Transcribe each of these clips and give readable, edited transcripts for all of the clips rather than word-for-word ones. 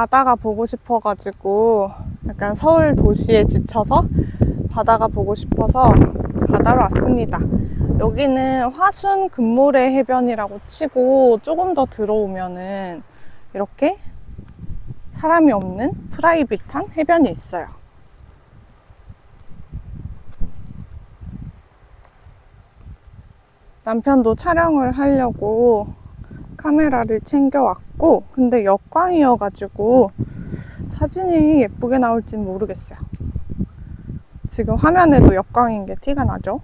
바다가 보고 싶어가지고 약간 서울 도시에 지쳐서 바다가 보고 싶어서 바다로 왔습니다. 여기는 화순 금모래 해변이라고 치고 조금 더 들어오면은 이렇게 사람이 없는 프라이빗한 해변이 있어요. 남편도 촬영을 하려고 카메라를 챙겨왔고, 근데 역광이어가지고 사진이 예쁘게 나올지는 모르겠어요. 지금 화면에도 역광인 게 티가 나죠?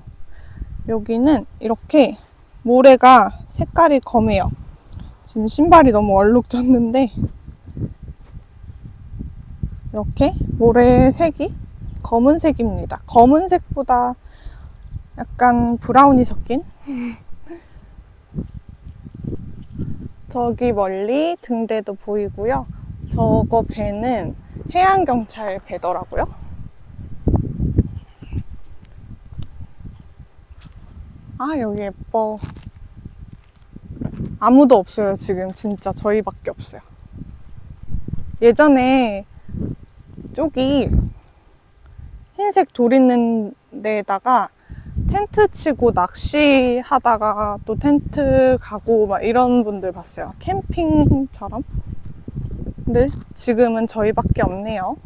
여기는 이렇게 모래가 색깔이 검해요. 지금 신발이 너무 얼룩졌는데 이렇게 모래 색이 검은색입니다. 검은색보다 약간 브라운이 섞인? 저기 멀리 등대도 보이고요. 저거 배는 해양경찰 배더라고요. 아, 여기 예뻐. 아무도 없어요. 지금 진짜 저희밖에 없어요. 예전에 저기 흰색 돌 있는 데에다가 텐트 치고 낚시하다가 또 텐트 가고 막 이런 분들 봤어요. 캠핑처럼. 근데 지금은 저희밖에 없네요.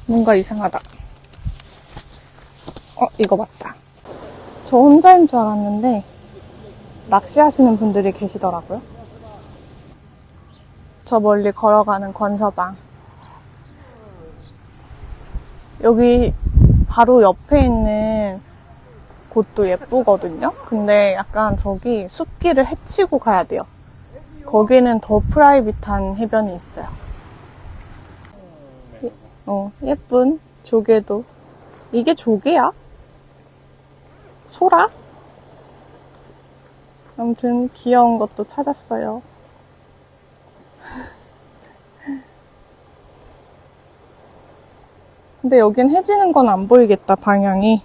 뭔가 이상하다. 이거 맞다. 저 혼자인 줄 알았는데 낚시하시는 분들이 계시더라고요. 저 멀리 걸어가는 건서방. 여기 바로 옆에 있는 곳도 예쁘거든요. 근데 약간 저기 숲길을 헤치고 가야 돼요. 거기는 더 프라이빗한 해변이 있어요. 예쁜 조개도. 이게 조개야? 소라? 아무튼 귀여운 것도 찾았어요. 근데 여긴 해지는 건 안 보이겠다, 방향이.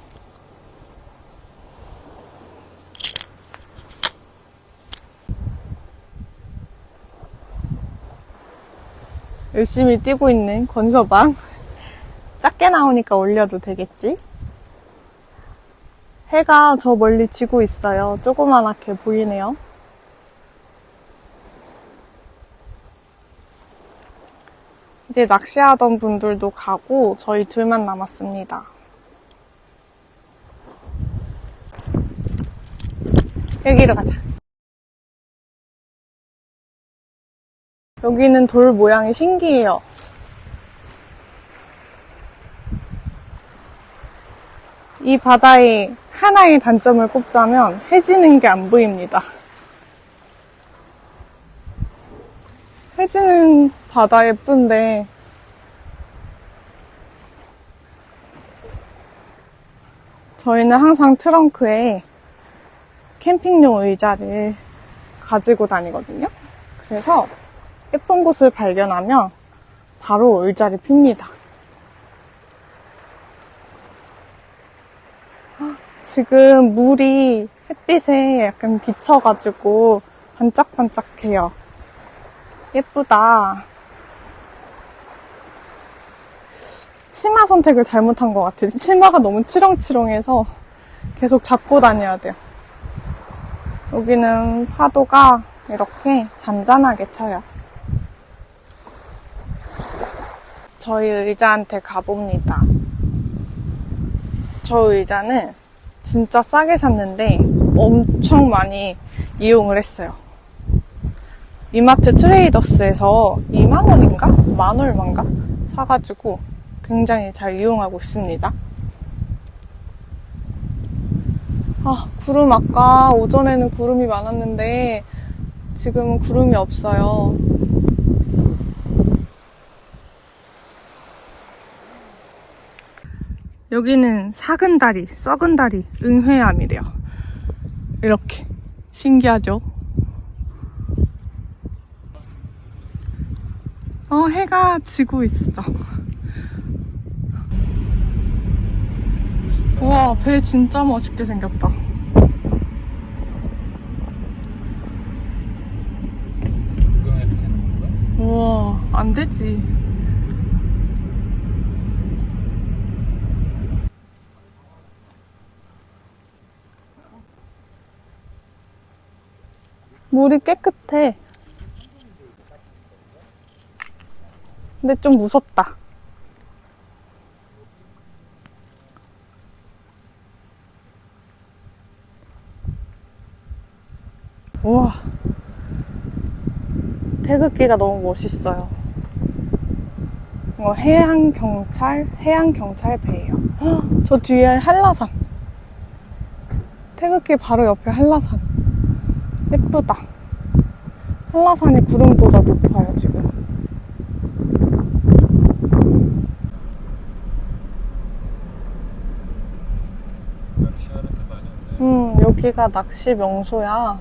열심히 뛰고 있는 건서방. 작게 나오니까 올려도 되겠지? 해가 저 멀리 지고 있어요. 조그만하게 보이네요. 이제 낚시하던 분들도 가고 저희 둘만 남았습니다. 여기로 가자. 여기는 돌 모양이 신기해요. 이 바다의 하나의 단점을 꼽자면 해지는 게 안 보입니다. 해지는 바다 예쁜데 저희는 항상 트렁크에 캠핑용 의자를 가지고 다니거든요. 그래서 예쁜 곳을 발견하면 바로 의자를 핍니다. 지금 물이 햇빛에 약간 비쳐가지고 반짝반짝해요. 예쁘다. 치마 선택을 잘못한 것 같아요. 치마가 너무 치렁치렁해서 계속 잡고 다녀야 돼요. 여기는 파도가 이렇게 잔잔하게 쳐요. 저희 의자한테 가봅니다. 저 의자는 진짜 싸게 샀는데 엄청 많이 이용을 했어요. 이마트 트레이더스에서 2만원인가? 만 얼마인가? 사가지고 굉장히 잘 이용하고 있습니다. 구름 아까 오전에는 구름이 많았는데 지금은 구름이 없어요. 여기는 삭은다리, 썩은다리, 응회암이래요. 이렇게 신기하죠? 해가 지고 있어. 우와, 배 진짜 멋있게 생겼다. 구경해도 되는 건가? 우와, 안 되지. 물이 깨끗해. 근데 좀 무섭다. 우와. 태극기가 너무 멋있어요. 이거 해양경찰 배예요. 헉, 저 뒤에 한라산. 태극기 바로 옆에 한라산. 예쁘다. 한라산이 구름보다 높아요, 지금. 낚시하는 데 많이 오네. 여기가 낚시 명소야.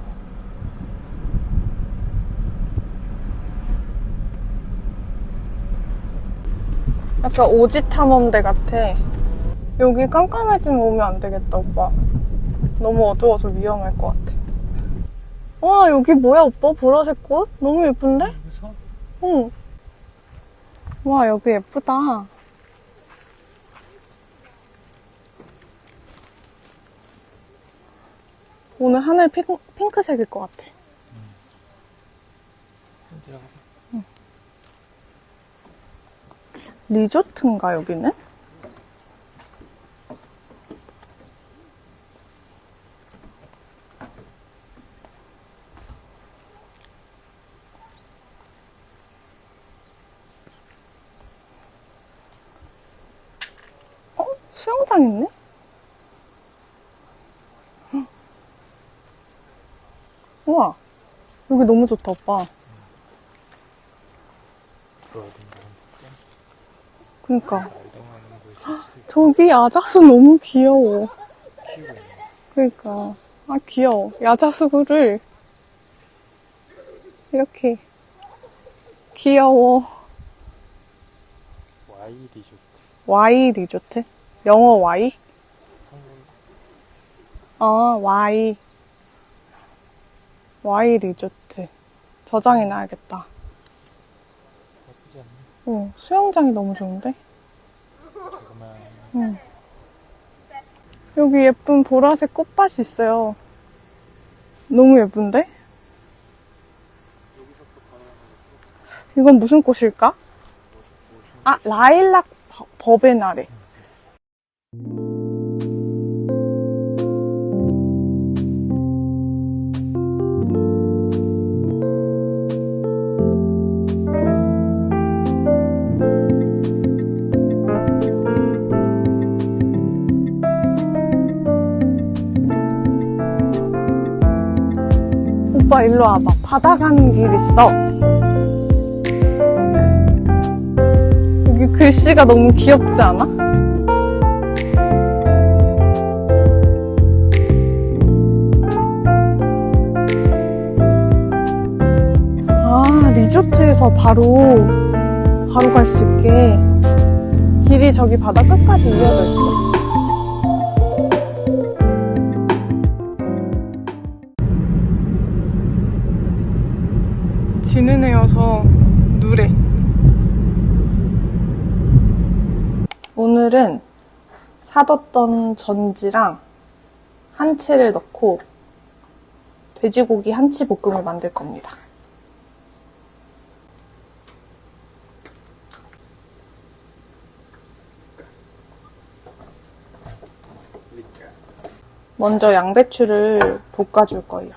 약간 오지 탐험대 같아. 여기 깜깜해지면 오면 안 되겠다, 오빠. 너무 어두워서 위험할 것 같아. 와, 여기 뭐야, 오빠? 보라색 꽃? 너무 예쁜데? 여기서? 응. 와, 여기 예쁘다. 오늘 하늘 핑크색일 것 같아. 좀 들어가 봐. 리조트인가, 여기는? 수영장 있네? 우와, 여기 너무 좋다, 오빠. 들어와야 된다. 그니까. 이동하는 곳이 저기 야자수 너무 귀여워. 키우고 있네. 그니까. 아, 귀여워. 야자수구를 이렇게. 귀여워. Y 리조트. Y 리조트? 영어 Y? 한국 Y. Y 리조트. 저장해놔야겠다. 나쁘지 않네. 수영장이 너무 좋은데? 조그만. 응. 여기 예쁜 보라색 꽃밭이 있어요. 너무 예쁜데? 이건 무슨 꽃일까? 아, 라일락 버베나래. 오빠 일로 와봐. 바다 가는 길 있어. 여기 글씨가 너무 귀엽지 않아? 아, 리조트에서 바로 갈 수 있게 길이 저기 바다 끝까지 이어져 있어. 지는 애여서 누래. 오늘은 사뒀던 전지랑 한치를 넣고 돼지고기 한치 볶음을 만들 겁니다. 먼저 양배추를 볶아줄 거예요.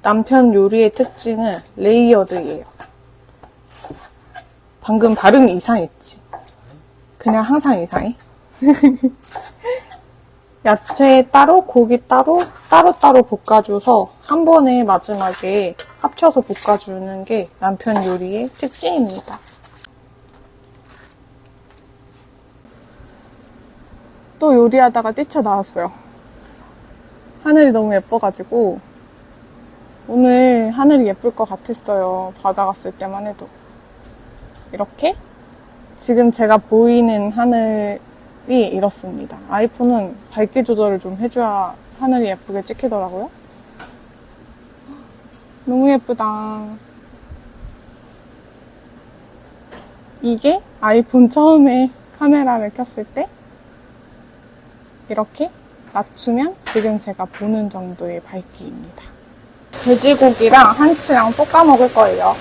남편 요리의 특징은 레이어드예요. 방금 발음이 이상했지? 그냥 항상 이상해? 야채 따로, 고기 따로, 따로따로 볶아줘서 한 번에 마지막에 합쳐서 볶아주는 게 남편 요리의 특징입니다. 또 요리하다가 뛰쳐나왔어요. 하늘이 너무 예뻐가지고 오늘 하늘이 예쁠 것 같았어요. 바다 갔을 때만 해도. 이렇게 지금 제가 보이는 하늘 이렇습니다. 아이폰은 밝기 조절을 좀 해줘야 하늘이 예쁘게 찍히더라고요. 너무 예쁘다. 이게 아이폰 처음에 카메라를 켰을 때 이렇게 맞추면 지금 제가 보는 정도의 밝기입니다. 돼지고기랑 한치랑 볶아 먹을 거예요.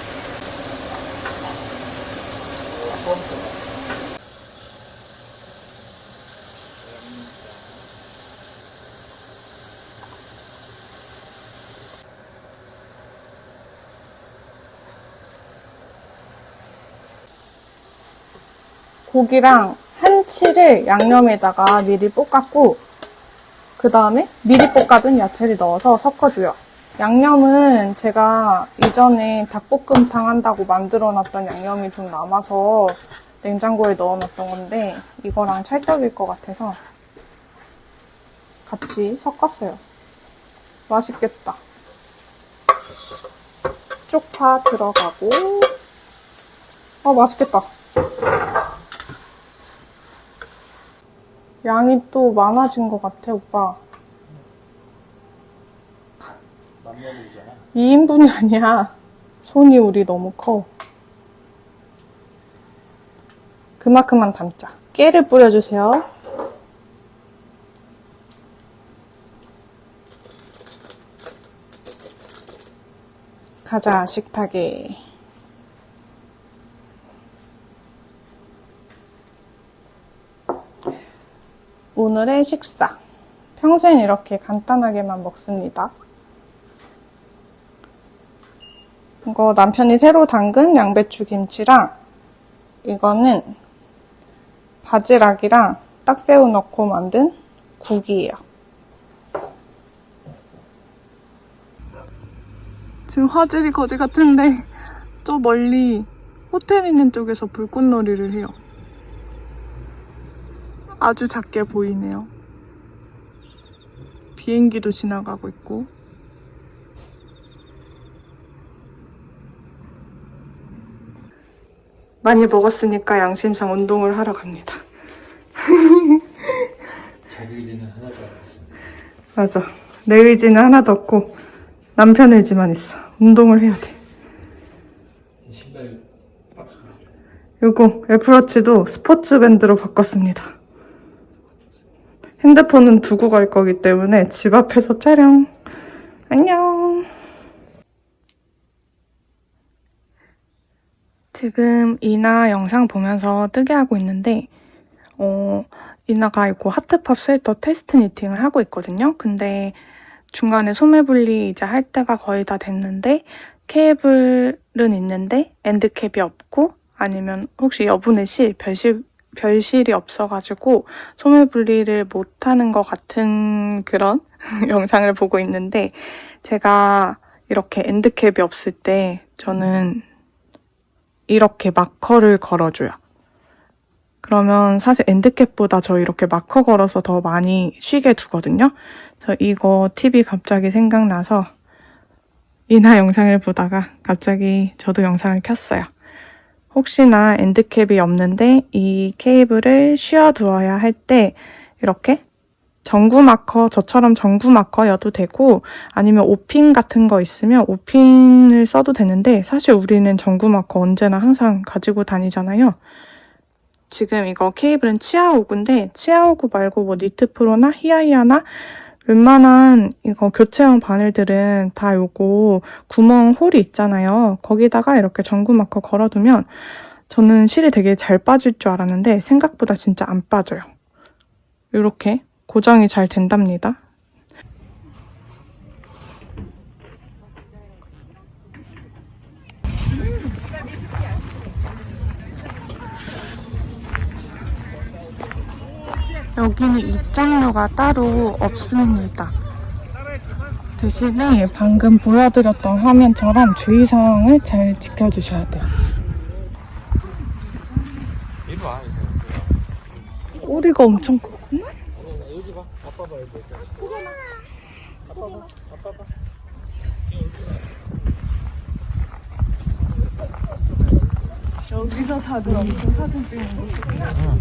고기랑 한치를 양념에다가 미리 볶았고 그 다음에 미리 볶아둔 야채를 넣어서 섞어줘요. 양념은 제가 이전에 닭볶음탕 한다고 만들어놨던 양념이 좀 남아서 냉장고에 넣어놨던 건데 이거랑 찰떡일 것 같아서 같이 섞었어요. 맛있겠다. 쪽파 들어가고 맛있겠다. 양이 또 많아진 것 같아, 오빠. 맘먹이잖아. 2인분이 아니야. 손이 우리 너무 커. 그만큼만 담자. 깨를 뿌려주세요. 가자, 식탁에. 오늘의 식사. 평소엔 이렇게 간단하게만 먹습니다. 이거 남편이 새로 담근 양배추 김치랑 이거는 바지락이랑 딱새우 넣고 만든 국이에요. 지금 화질이 거지 같은데 저 멀리 호텔 있는 쪽에서 불꽃놀이를 해요. 아주 작게 보이네요. 비행기도 지나가고 있고. 많이 먹었으니까 양심상 운동을 하러 갑니다. 자기 의지는 하나도 안 했어. 맞아. 내 의지는 하나도 없고 남편 의지만 있어. 운동을 해야 돼. 신발 박스. 요거 애플워치도 스포츠 밴드로 바꿨습니다. 핸드폰은 두고 갈 거기 때문에 집 앞에서 촬영. 안녕. 지금 이나 영상 보면서 뜨게 하고 있는데 이나가 이거 하트팝 스웨터 테스트 니팅을 하고 있거든요. 근데 중간에 소매분리 이제 할 때가 거의 다 됐는데 케이블은 있는데 엔드캡이 없고 아니면 혹시 여분의 별실이 없어가지고 소매분리를 못하는 것 같은 그런 영상을 보고 있는데 제가 이렇게 엔드캡이 없을 때 저는 이렇게 마커를 걸어줘요. 그러면 사실 엔드캡보다 저 이렇게 마커 걸어서 더 많이 쉬게 두거든요. 저 이거 팁이 갑자기 생각나서 이나 영상을 보다가 갑자기 저도 영상을 켰어요. 혹시나 엔드캡이 없는데 이 케이블을 씌워두어야 할 때 이렇게 전구 마커, 저처럼 전구 마커여도 되고 아니면 5핀 같은 거 있으면 5핀을 써도 되는데 사실 우리는 전구 마커 언제나 항상 가지고 다니잖아요. 지금 이거 케이블은 치아오구인데 치아오구 말고 뭐 니트프로나 히아이아나 웬만한 이거 교체형 바늘들은 다 요거 구멍 홀이 있잖아요. 거기다가 이렇게 전구 마커 걸어두면 저는 실이 되게 잘 빠질 줄 알았는데 생각보다 진짜 안 빠져요. 이렇게 고정이 잘 된답니다. 여기는 입장료가 따로 없습니다. 대신에 방금 보여드렸던 화면처럼 주의사항을 잘 지켜주셔야 돼요. 이리 와, 이거. 꼬리가 엄청 크구나? 여기 봐. 아빠 봐, 여기. 아빠 봐. 아빠 봐. 여기서 다들 엄청 사진 찍는 곳이구나.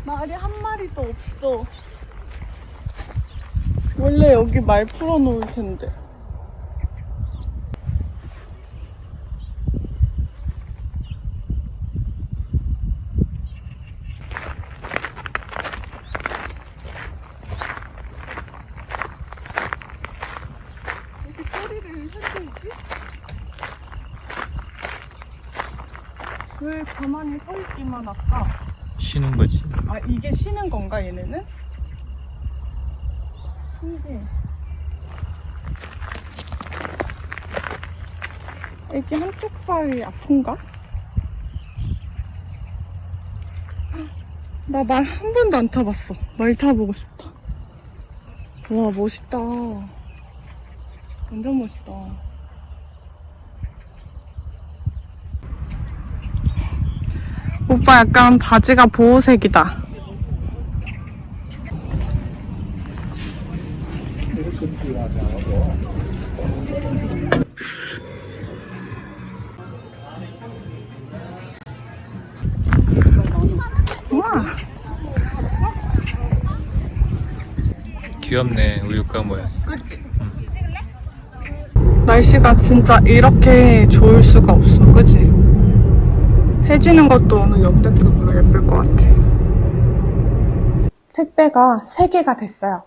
말이 한 마리도 없어. 원래 여기 말 풀어놓을 텐데. 여기 소리를 살펴있지? 왜 가만히 서 있기만 할까? 쉬는 거지. 아, 이게 쉬는 건가, 얘네는? 신기해. 애기 한쪽 발이 아픈가? 나 말 한 번도 안 타봤어. 말 타보고 싶다. 와, 멋있다. 완전 멋있다. 오빠 약간 바지가 보호색이다. 우와. 귀엽네, 우유가 모양. 날씨가 진짜 이렇게 좋을 수가 없어, 그치? 해지는 것도 어느 역대급으로 예쁠 것 같아. 택배가 3개가 됐어요.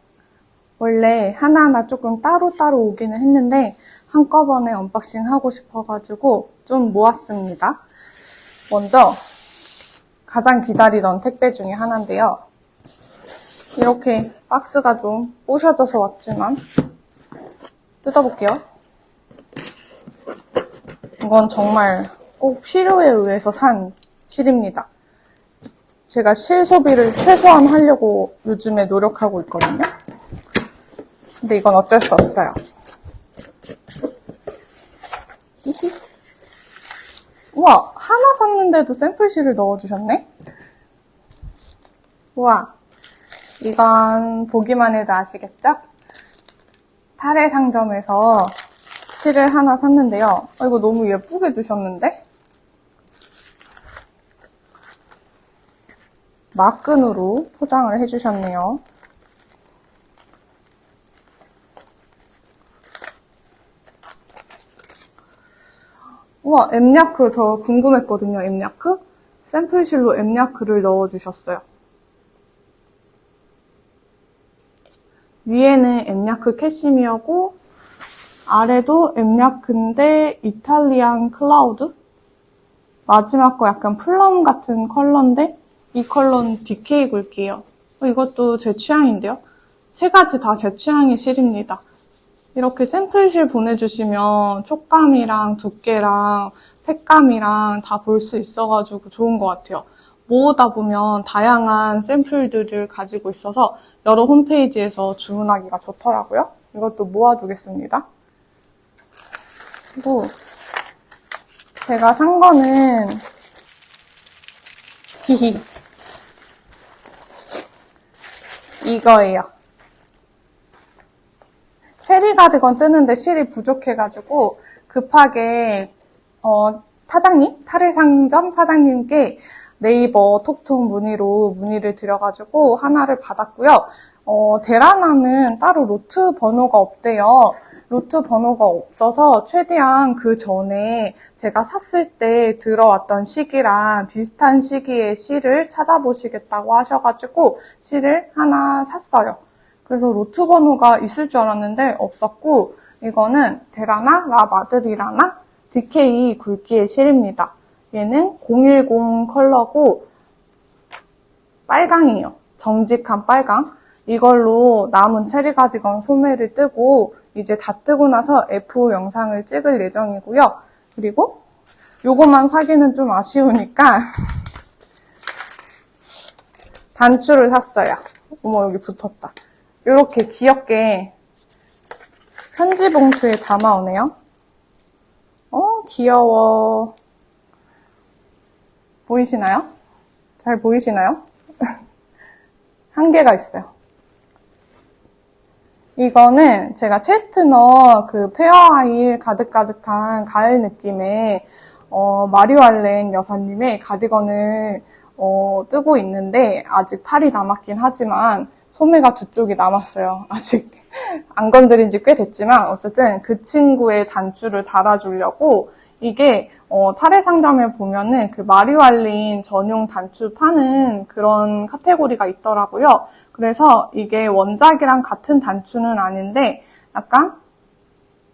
원래 하나하나 조금 따로따로 오기는 했는데 한꺼번에 언박싱 하고 싶어가지고 좀 모았습니다. 먼저 가장 기다리던 택배 중에 하나인데요. 이렇게 박스가 좀 부셔져서 왔지만 뜯어볼게요. 이건 정말 꼭 필요에 의해서 산 실입니다. 제가 실 소비를 최소한 하려고 요즘에 노력하고 있거든요. 근데 이건 어쩔 수 없어요. 히히. 우와, 하나 샀는데도 샘플실을 넣어주셨네? 우와, 이건 보기만 해도 아시겠죠? 탈의 상점에서 실을 하나 샀는데요. 이거 너무 예쁘게 주셨는데? 막끈으로 포장을 해주셨네요. 우와, 엠야크 저 궁금했거든요, 엠야크? 샘플실로 엠야크를 넣어주셨어요. 위에는 엠야크 캐시미어고 아래도 엠야크인데 이탈리안 클라우드? 마지막 거 약간 플럼 같은 컬러인데 이 컬러는 DK 굵기예요. 이것도 제 취향인데요. 3가지 다 제 취향의 실입니다. 이렇게 샘플실 보내주시면 촉감이랑 두께랑 색감이랑 다 볼 수 있어가지고 좋은 것 같아요. 모으다 보면 다양한 샘플들을 가지고 있어서 여러 홈페이지에서 주문하기가 좋더라고요. 이것도 모아두겠습니다. 그리고 제가 산 거는 히히 이거예요. 체리 가디건 뜨는데 실이 부족해가지고 급하게 사장님, 탈의상점 사장님께 네이버 톡톡 문의를 드려가지고 하나를 받았고요. 데라나는 따로 로트 번호가 없대요. 로트 번호가 없어서 최대한 그 전에 제가 샀을 때 들어왔던 시기랑 비슷한 시기의 실을 찾아보시겠다고 하셔가지고 실을 하나 샀어요. 그래서 로트 번호가 있을 줄 알았는데 없었고 이거는 데라나 라 마드리라나 DK 굵기의 실입니다. 얘는 010 컬러고 빨강이에요. 정직한 빨강. 이걸로 남은 체리 가디건 소매를 뜨고 이제 다 뜨고 나서 F 영상을 찍을 예정이고요. 그리고 요것만 사기는 좀 아쉬우니까 단추를 샀어요. 어머, 여기 붙었다. 이렇게 귀엽게 편지 봉투에 담아오네요. 귀여워. 보이시나요? 잘 보이시나요? 한 개가 있어요. 이거는 제가 체스트넛 그 페어아일 가득가득한 가을 느낌의 마리오 알렌 여사님의 가디건을 뜨고 있는데 아직 팔이 남았긴 하지만 소매가 두 쪽이 남았어요. 아직 안 건드린 지 꽤 됐지만 어쨌든 그 친구의 단추를 달아주려고 이게 탈의 상점에 보면은 그 마리왈린 전용 단추 파는 그런 카테고리가 있더라고요. 그래서 이게 원작이랑 같은 단추는 아닌데 약간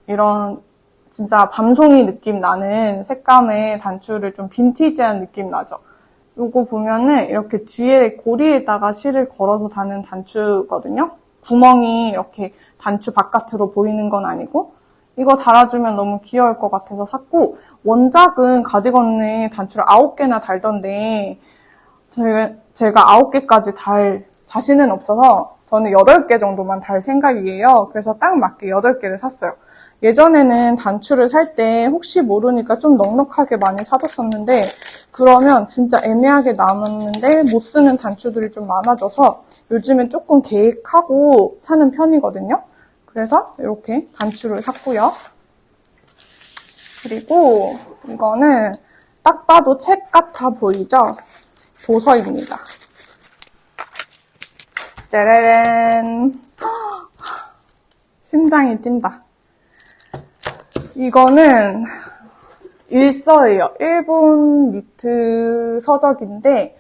이런 진짜 밤송이 느낌 나는 색감의 단추를 좀 빈티지한 느낌 나죠. 요거 보면은 이렇게 뒤에 고리에다가 실을 걸어서 다는 단추거든요. 구멍이 이렇게 단추 바깥으로 보이는 건 아니고 이거 달아주면 너무 귀여울 것 같아서 샀고 원작은 가디건에 단추를 9개나 달던데 제가 9개까지 달 자신은 없어서 저는 8개 정도만 달 생각이에요. 그래서 딱 맞게 8개를 샀어요. 예전에는 단추를 살 때 혹시 모르니까 좀 넉넉하게 많이 사뒀었는데 그러면 진짜 애매하게 남았는데 못 쓰는 단추들이 좀 많아져서 요즘엔 조금 계획하고 사는 편이거든요. 그래서 이렇게 단추를 샀고요. 그리고 이거는 딱 봐도 책 같아 보이죠? 도서입니다. 짜라란! 심장이 뛴다. 이거는 일서예요. 일본 니트 서적인데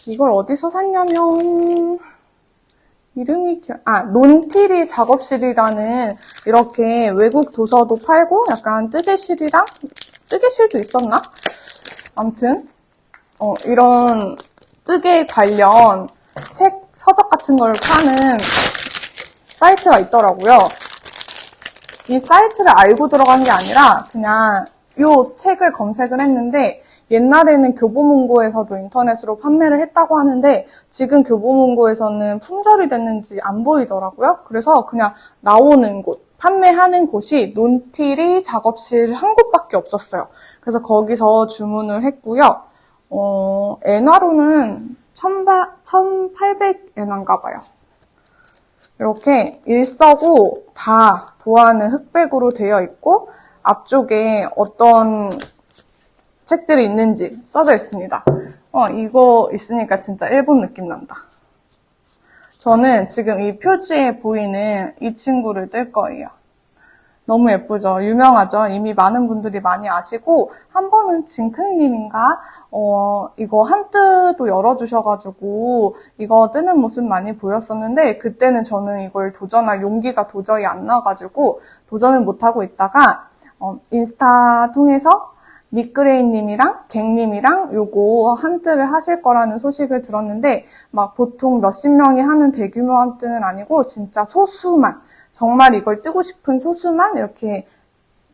이걸 어디서 샀냐면 이름이 논티리 작업실이라는 이렇게 외국 도서도 팔고 약간 뜨개실도 있었나? 아무튼 이런 뜨개 관련 책, 서적 같은 걸 파는 사이트가 있더라고요. 이 사이트를 알고 들어간 게 아니라 그냥 이 책을 검색을 했는데 옛날에는 교보문고에서도 인터넷으로 판매를 했다고 하는데 지금 교보문고에서는 품절이 됐는지 안 보이더라고요. 그래서 그냥 나오는 곳, 판매하는 곳이 논티리 작업실 한 곳밖에 없었어요. 그래서 거기서 주문을 했고요. 엔화로는 1,800엔화인가 봐요. 이렇게 일서고 다 도안은 흑백으로 되어 있고 앞쪽에 어떤 책들이 있는지 써져 있습니다. 이거 있으니까 진짜 일본 느낌 난다. 저는 지금 이 표지에 보이는 이 친구를 뜰 거예요. 너무 예쁘죠? 유명하죠? 이미 많은 분들이 많이 아시고 한 번은 징크님인가 이거 한뜨도 열어주셔가지고 이거 뜨는 모습 많이 보였었는데 그때는 저는 이걸 도전할 용기가 도저히 안 나가지고 도전을 못하고 있다가 인스타 통해서 닉그레이님이랑 갱님이랑 요거 한뜨를 하실 거라는 소식을 들었는데 막 보통 몇십 명이 하는 대규모 한뜨는 아니고 진짜 소수만 정말 이걸 뜨고 싶은 소수만 이렇게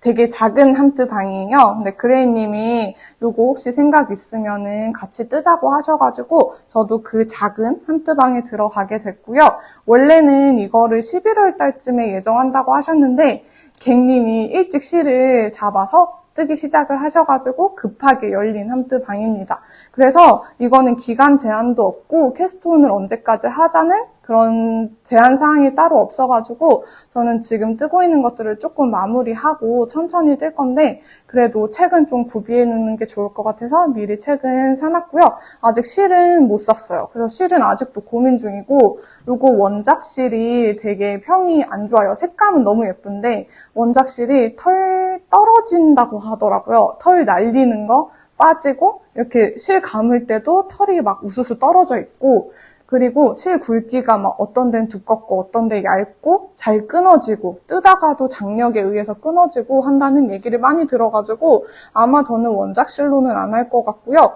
되게 작은 한뜨 방이에요. 근데 그레이님이 요거 혹시 생각 있으면은 같이 뜨자고 하셔가지고 저도 그 작은 한뜨 방에 들어가게 됐고요. 원래는 이거를 11월 달쯤에 예정한다고 하셨는데 갱님이 일찍 실을 잡아서 뜨기 시작을 하셔가지고 급하게 열린 한뜨 방입니다. 그래서 이거는 기간 제한도 없고 캐스톤을 언제까지 하자는 그런 제한 사항이 따로 없어가지고 저는 지금 뜨고 있는 것들을 조금 마무리하고 천천히 뜰 건데 그래도 책은 좀 구비해 놓는 게 좋을 것 같아서 미리 책은 사놨고요. 아직 실은 못 샀어요. 그래서 실은 아직도 고민 중이고 요거 원작 실이 되게 평이 안 좋아요. 색감은 너무 예쁜데 원작 실이 털 떨어진다고 하더라고요. 털 날리는 거 빠지고 이렇게 실 감을 때도 털이 막 우수수 떨어져 있고 그리고 실 굵기가 막 어떤 데는 두껍고 어떤 데 얇고 잘 끊어지고 뜨다가도 장력에 의해서 끊어지고 한다는 얘기를 많이 들어가지고 아마 저는 원작 실로는 안 할 것 같고요.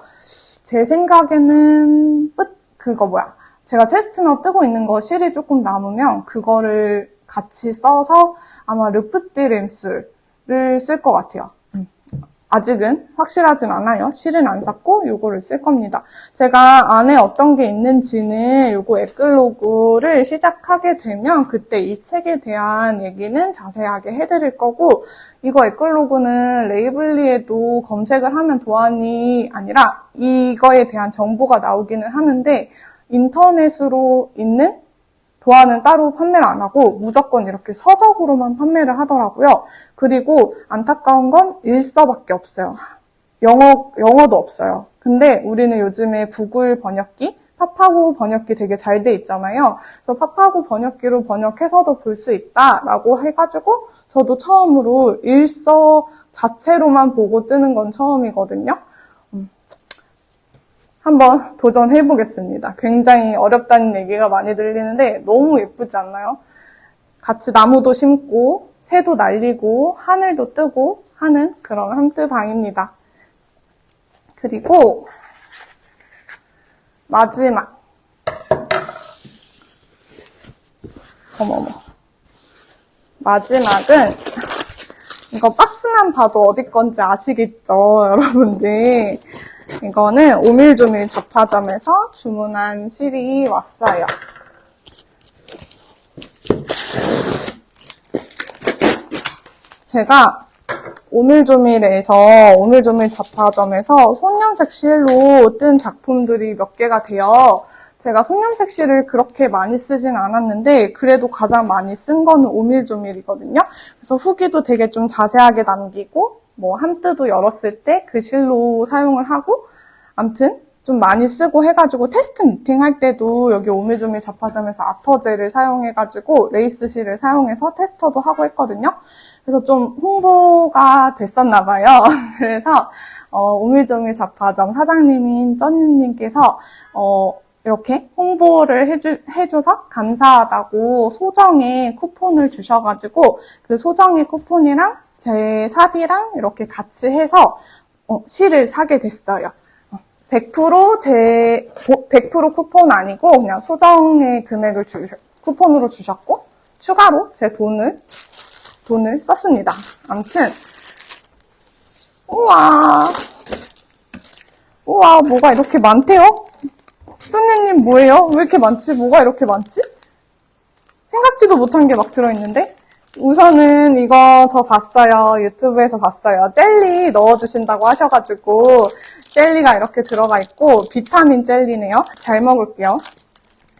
제 생각에는 제가 체스트넛 뜨고 있는 거 실이 조금 남으면 그거를 같이 써서 아마 르프티 램스를 쓸 것 같아요. 아직은 확실하진 않아요. 실은 안 샀고 요거를 쓸 겁니다. 제가 안에 어떤 게 있는지는 요거 에클로그를 시작하게 되면 그때 이 책에 대한 얘기는 자세하게 해드릴 거고 이거 에클로그는 레이블리에도 검색을 하면 도안이 아니라 이거에 대한 정보가 나오기는 하는데 인터넷으로 있는 도안은 따로 판매를 안 하고 무조건 이렇게 서적으로만 판매를 하더라고요. 그리고 안타까운 건 일서밖에 없어요. 영어도 없어요. 근데 우리는 요즘에 구글 번역기, 파파고 번역기 되게 잘 돼 있잖아요. 그래서 파파고 번역기로 번역해서도 볼 수 있다라고 해가지고 저도 처음으로 일서 자체로만 보고 뜨는 건 처음이거든요. 한번 도전해보겠습니다. 굉장히 어렵다는 얘기가 많이 들리는데 너무 예쁘지 않나요? 같이 나무도 심고 새도 날리고 하늘도 뜨고 하는 그런 함뜨방입니다. 그리고 마지막 어머머 마지막은 이거 박스만 봐도 어디 건지 아시겠죠, 여러분들? 이거는 오밀조밀 잡화점에서 주문한 실이 왔어요. 제가 오밀조밀 잡화점에서 손염색 실로 뜬 작품들이 몇 개가 돼요. 제가 손염색 실을 그렇게 많이 쓰진 않았는데 그래도 가장 많이 쓴 거는 오밀조밀이거든요. 그래서 후기도 되게 좀 자세하게 남기고 뭐 함뜨도 열었을 때 그 실로 사용을 하고 아무튼 좀 많이 쓰고 해가지고 테스트 미팅 할 때도 여기 오밀조밀 잡화점에서 아터젤을 사용해가지고 레이스 실을 사용해서 테스터도 하고 했거든요. 그래서 좀 홍보가 됐었나 봐요. 그래서 오밀조밀 잡화점 사장님인 쩐유님께서 이렇게 홍보를 해줘서 감사하다고 소정의 쿠폰을 주셔가지고 그 소정의 쿠폰이랑 제 삽이랑 이렇게 같이 해서 실을 사게 됐어요. 100% 쿠폰 아니고 그냥 소정의 금액을 쿠폰으로 주셨고 추가로 제 돈을 썼습니다. 아무튼 우와 뭐가 이렇게 많대요? 손녀님 뭐예요? 왜 이렇게 많지? 뭐가 이렇게 많지? 생각지도 못한 게 막 들어있는데? 우선은 이거 저 봤어요. 유튜브에서 봤어요. 젤리 넣어주신다고 하셔가지고 젤리가 이렇게 들어가 있고 비타민 젤리네요. 잘 먹을게요.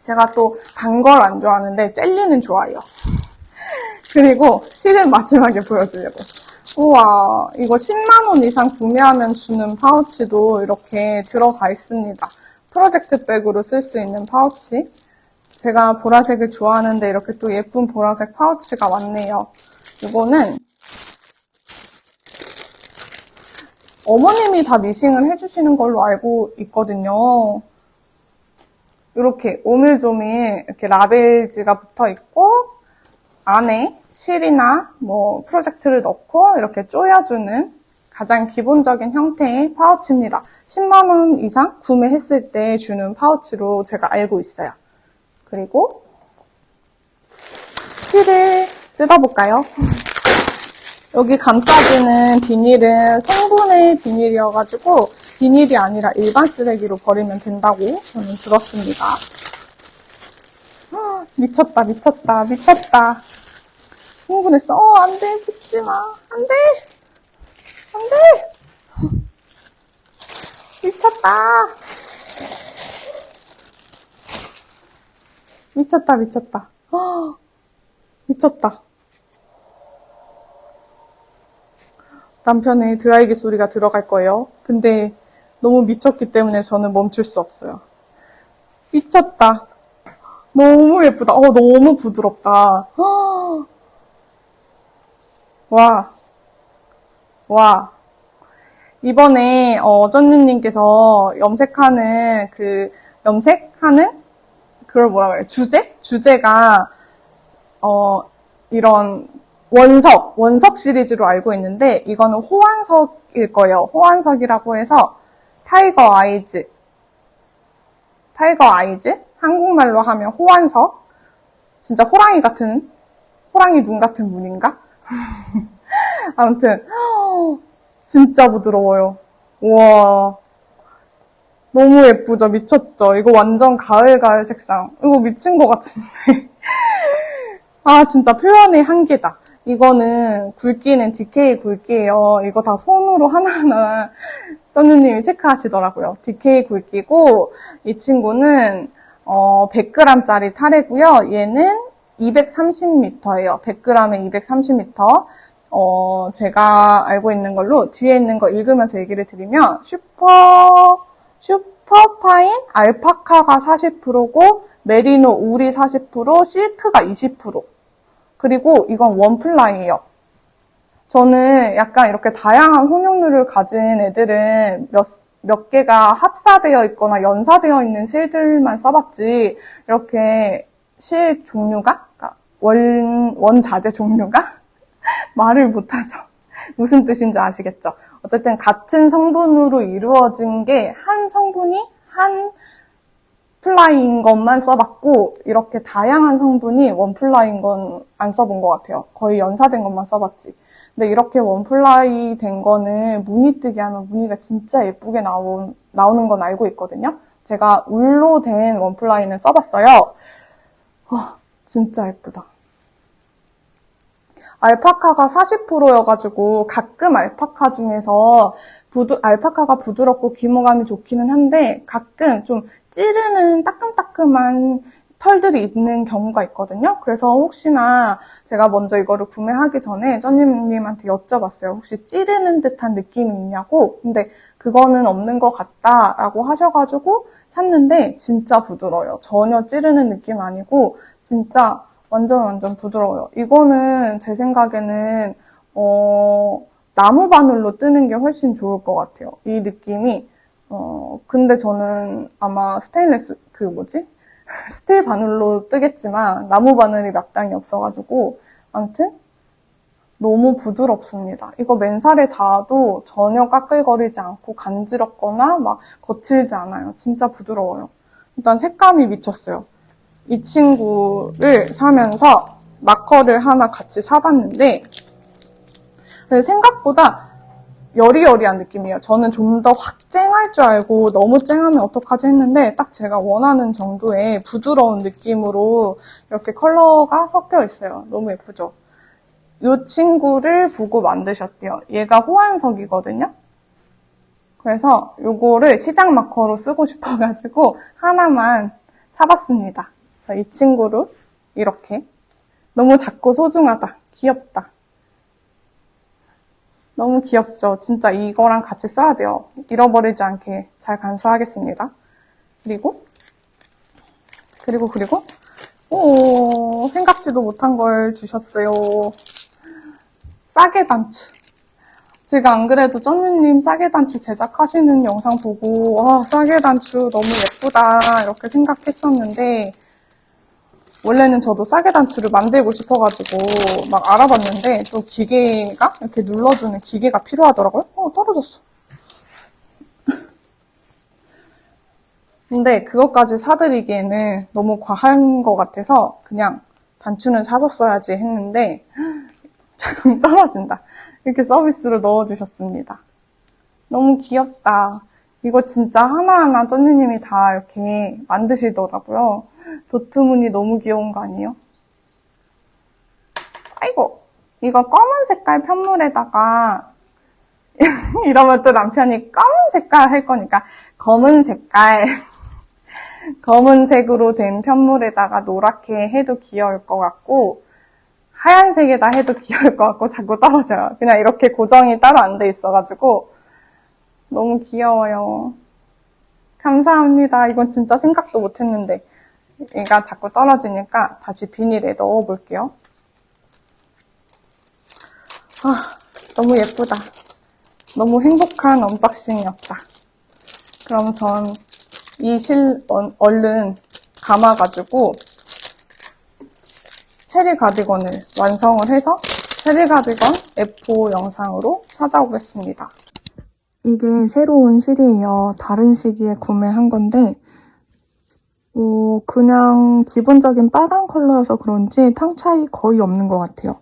제가 또 단 걸 안 좋아하는데 젤리는 좋아해요. 그리고 실은 마지막에 보여주려고. 우와, 이거 10만 원 이상 구매하면 주는 파우치도 이렇게 들어가 있습니다. 프로젝트 백으로 쓸 수 있는 파우치. 제가 보라색을 좋아하는데 이렇게 또 예쁜 보라색 파우치가 왔네요. 이거는 어머님이 다 미싱을 해주시는 걸로 알고 있거든요. 이렇게 오밀조밀 이렇게 라벨지가 붙어 있고 안에 실이나 뭐 프로젝트를 넣고 이렇게 조여주는 가장 기본적인 형태의 파우치입니다. 10만 원 이상 구매했을 때 주는 파우치로 제가 알고 있어요. 그리고 실을 뜯어볼까요? 여기 감싸주는 비닐은 성분의 비닐이어가지고 비닐이 아니라 일반 쓰레기로 버리면 된다고 저는 들었습니다. 미쳤다. 흥분했어. 안 돼. 붙지 마. 안 돼. 미쳤다. 미쳤다. 남편의 드라이기 소리가 들어갈 거예요. 근데 너무 미쳤기 때문에 저는 멈출 수 없어요. 미쳤다. 너무 예쁘다. 너무 부드럽다. 와. 이번에, 쩐유님께서 염색하는, 그걸 뭐라 그래요? 주제가, 이런 원석 시리즈로 알고 있는데, 이거는 호환석일 거예요. 호환석이라고 해서, 타이거 아이즈. 한국말로 하면 호환석. 진짜 호랑이 눈 같은 무늬인가? 아무튼, 진짜 부드러워요. 우와. 너무 예쁘죠? 미쳤죠? 이거 완전 가을 색상. 이거 미친 것 같은데. 진짜 표현의 한계다. 이거는 굵기는 DK 굵기예요. 이거 다 손으로 하나하나 쩐유님이 체크하시더라고요. DK 굵기고 이 친구는 100g짜리 타래고요. 얘는 230m예요. 100g에 230m. 제가 알고 있는 걸로 뒤에 있는 거 읽으면서 얘기를 드리면 슈퍼파인 알파카가 40%고 메리노 울이 40%, 실크가 20%. 그리고 이건 원플라이예요. 저는 약간 이렇게 다양한 혼용률을 가진 애들은 몇 개가 합사되어 있거나 연사되어 있는 실들만 써봤지, 이렇게 실 종류가, 그러니까 원자재 종류가 말을 못하죠. 무슨 뜻인지 아시겠죠? 어쨌든 같은 성분으로 이루어진 게 한 성분이 한 플라이인 것만 써봤고, 이렇게 다양한 성분이 원플라이인 건 안 써본 것 같아요. 거의 연사된 것만 써봤지. 근데 이렇게 원플라이 된 거는 무늬 뜨기 하면 무늬가 진짜 예쁘게 나오는 건 알고 있거든요. 제가 울로 된 원플라이는 써봤어요. 진짜 예쁘다. 알파카가 40%여가지고 가끔 알파카 중에서 알파카가 부드럽고 기모감이 좋기는 한데 가끔 좀 찌르는 따끔따끔한 털들이 있는 경우가 있거든요. 그래서 혹시나 제가 먼저 이거를 구매하기 전에 쩌님님한테 여쭤봤어요. 혹시 찌르는 듯한 느낌이 있냐고. 근데 그거는 없는 것 같다라고 하셔가지고 샀는데 진짜 부드러워요. 전혀 찌르는 느낌 아니고 진짜 완전 부드러워요. 이거는 제 생각에는 나무 바늘로 뜨는 게 훨씬 좋을 것 같아요. 이 느낌이. 근데 저는 아마 스틸 바늘로 뜨겠지만 나무 바늘이 마땅히 없어가지고 아무튼 너무 부드럽습니다. 이거 맨살에 닿아도 전혀 까끌거리지 않고 간지럽거나 막 거칠지 않아요. 진짜 부드러워요. 일단 색감이 미쳤어요. 이 친구를 사면서 마커를 하나 같이 사봤는데 생각보다 여리여리한 느낌이에요. 저는 좀 더 확 쨍할 줄 알고 너무 쨍하면 어떡하지 했는데 딱 제가 원하는 정도의 부드러운 느낌으로 이렇게 컬러가 섞여 있어요. 너무 예쁘죠? 이 친구를 보고 만드셨대요. 얘가 호환석이거든요. 그래서 이거를 시작 마커로 쓰고 싶어가지고 하나만 사봤습니다. 그래서 이 친구로 이렇게 너무 작고 소중하다. 귀엽다. 너무 귀엽죠? 진짜 이거랑 같이 써야 돼요. 잃어버리지 않게 잘 간수하겠습니다. 그리고 생각지도 못한 걸 주셨어요. 싸게 단추. 제가 안 그래도 쩌누님 싸게 단추 제작하시는 영상 보고 싸게 단추 너무 예쁘다 이렇게 생각했었는데 원래는 저도 싸게 단추를 만들고 싶어가지고 막 알아봤는데 또 기계가 이렇게 눌러주는 기계가 필요하더라고요. 떨어졌어. 근데 그것까지 사드리기에는 너무 과한 것 같아서 그냥 단추는 사줬어야지 했는데 조금 떨어진다. 이렇게 서비스로 넣어주셨습니다. 너무 귀엽다. 이거 진짜 하나하나 쩌누님이 다 이렇게 만드시더라고요. 도트 무늬 너무 귀여운 거 아니에요? 아이고, 이거 검은 색깔 편물에다가 이러면 또 남편이 검은 색깔 할 거니까 검은 색깔 검은색으로 된 편물에다가 노랗게 해도 귀여울 것 같고 하얀색에다 해도 귀여울 것 같고 자꾸 떨어져요. 그냥 이렇게 고정이 따로 안 돼 있어가지고 너무 귀여워요. 감사합니다. 이건 진짜 생각도 못했는데 얘가 자꾸 떨어지니까 다시 비닐에 넣어볼게요. 너무 예쁘다. 너무 행복한 언박싱이었다. 그럼 전 이 얼른 감아가지고 체리 가디건을 완성을 해서 체리 가디건 F5 영상으로 찾아오겠습니다. 이게 새로운 실이에요. 다른 시기에 구매한 건데 그냥 기본적인 빨간 컬러여서 그런지 탕 차이 거의 없는 것 같아요.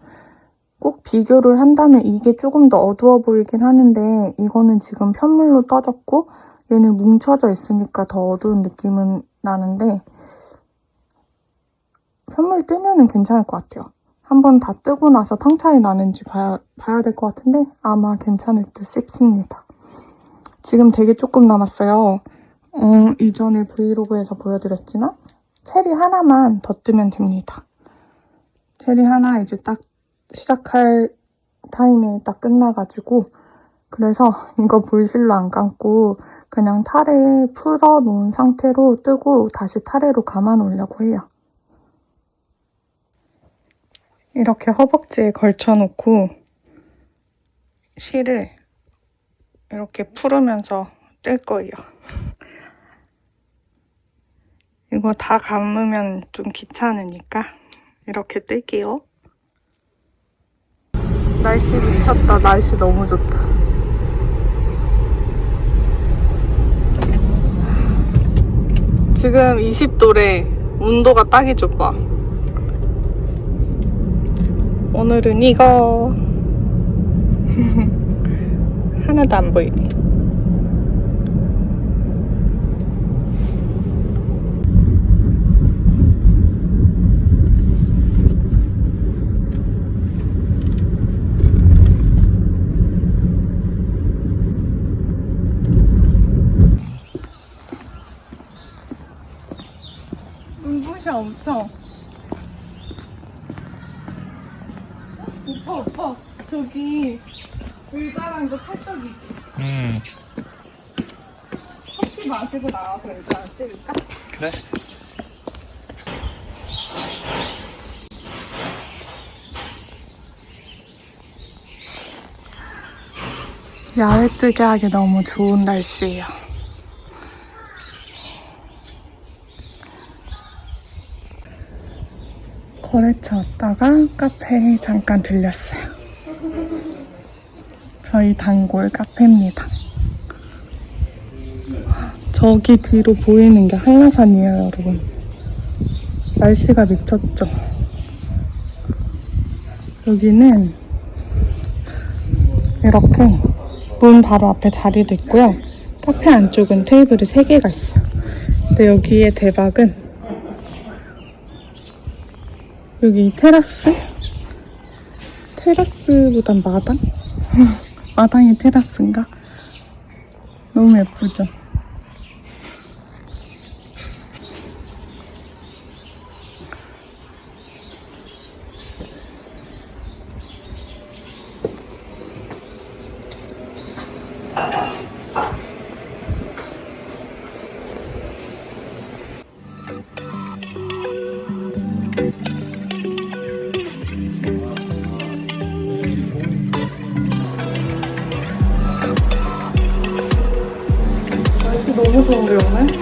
꼭 비교를 한다면 이게 조금 더 어두워 보이긴 하는데 이거는 지금 편물로 떠졌고 얘는 뭉쳐져 있으니까 더 어두운 느낌은 나는데 편물 뜨면은 괜찮을 것 같아요. 한번 다 뜨고 나서 탕 차이 나는지 봐야 될 것 같은데 아마 괜찮을 듯 싶습니다. 지금 되게 조금 남았어요. 이전에 브이로그에서 보여드렸지만 체리 하나만 더 뜨면 됩니다. 체리 하나 이제 딱 시작할 타임이 딱 끝나가지고 그래서 이거 볼실로 안 감고 그냥 타레 풀어놓은 상태로 뜨고 다시 타레로 감아 놓으려고 해요. 이렇게 허벅지에 걸쳐놓고 실을 이렇게 풀으면서 뜰 거예요. 이거 다 감으면 좀 귀찮으니까 이렇게 뜰게요. 날씨 미쳤다. 날씨 너무 좋다. 지금 20도래. 온도가 딱이죠, 봐. 오늘은 이거 하나도 안 보이네. 눈부셔 엄청. 오빠 저기 의자랑도 찰떡이지. 커피 마시고 나와서 의자랑 찍을까? 그래. 야외 뜨게 하기 너무 좋은 날씨예요. 거래처 왔다가 카페에 잠깐 들렸어요. 저희 단골 카페입니다. 저기 뒤로 보이는 게 한라산이에요, 여러분. 날씨가 미쳤죠? 여기는 이렇게 문 바로 앞에 자리도 있고요. 카페 안쪽은 테이블이 3개가 있어요. 근데 여기의 대박은 여기 테라스? 테라스보단 마당? 마당이 테라스인가? 너무 예쁘죠? 날씨 너무 좋은데 오늘?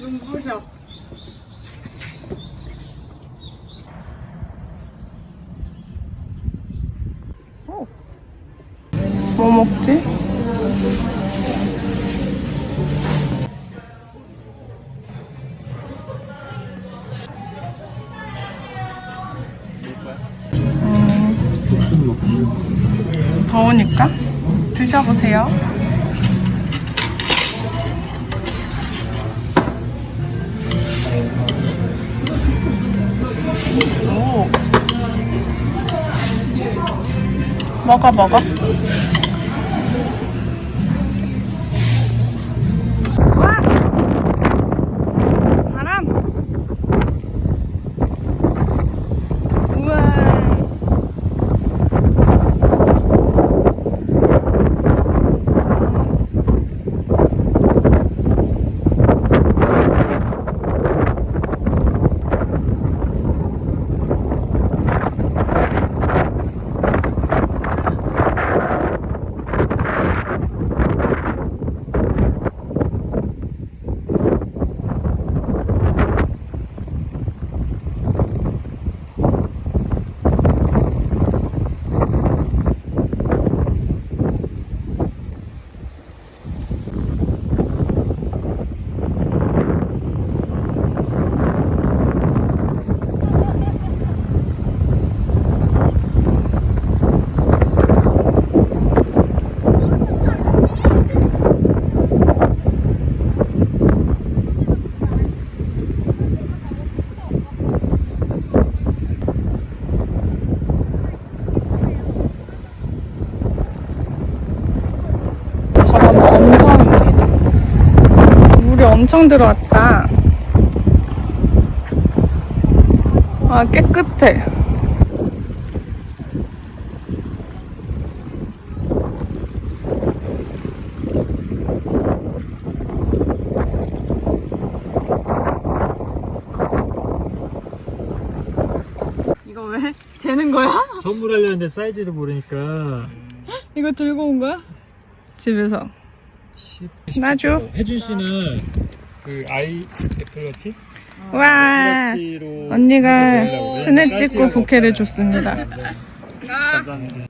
눈부셔. 뭐 먹지? 국수는 먹고. 더우니까 드셔보세요. 오. 먹어. 와! 바람! 우와. 엄청 들어왔다. 아, 깨끗해. 이거 왜? 재는 거야? 선물하려는데 사이즈를 모르니까. 이거 들고 온 거야? 집에서. 나줘. 혜준 씨는 그 아이 애플워치? 와, 애플워치로 언니가 보내려고 스냅 찍고 사이즈가 부케를 없다. 줬습니다. 네. 감사합니다.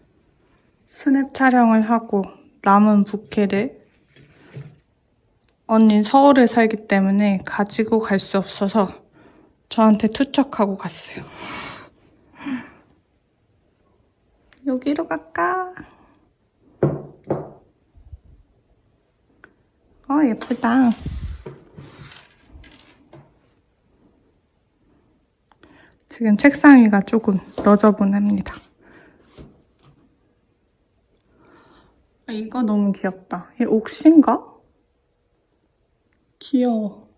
스냅 촬영을 하고 남은 부케를 언니 서울에 살기 때문에 가지고 갈 수 없어서 저한테 투척하고 갔어요. 여기로 갈까? 예쁘다. 지금 책상 위가 조금 너저분합니다. 이거 너무 귀엽다. 얘 옥신가? 귀여워.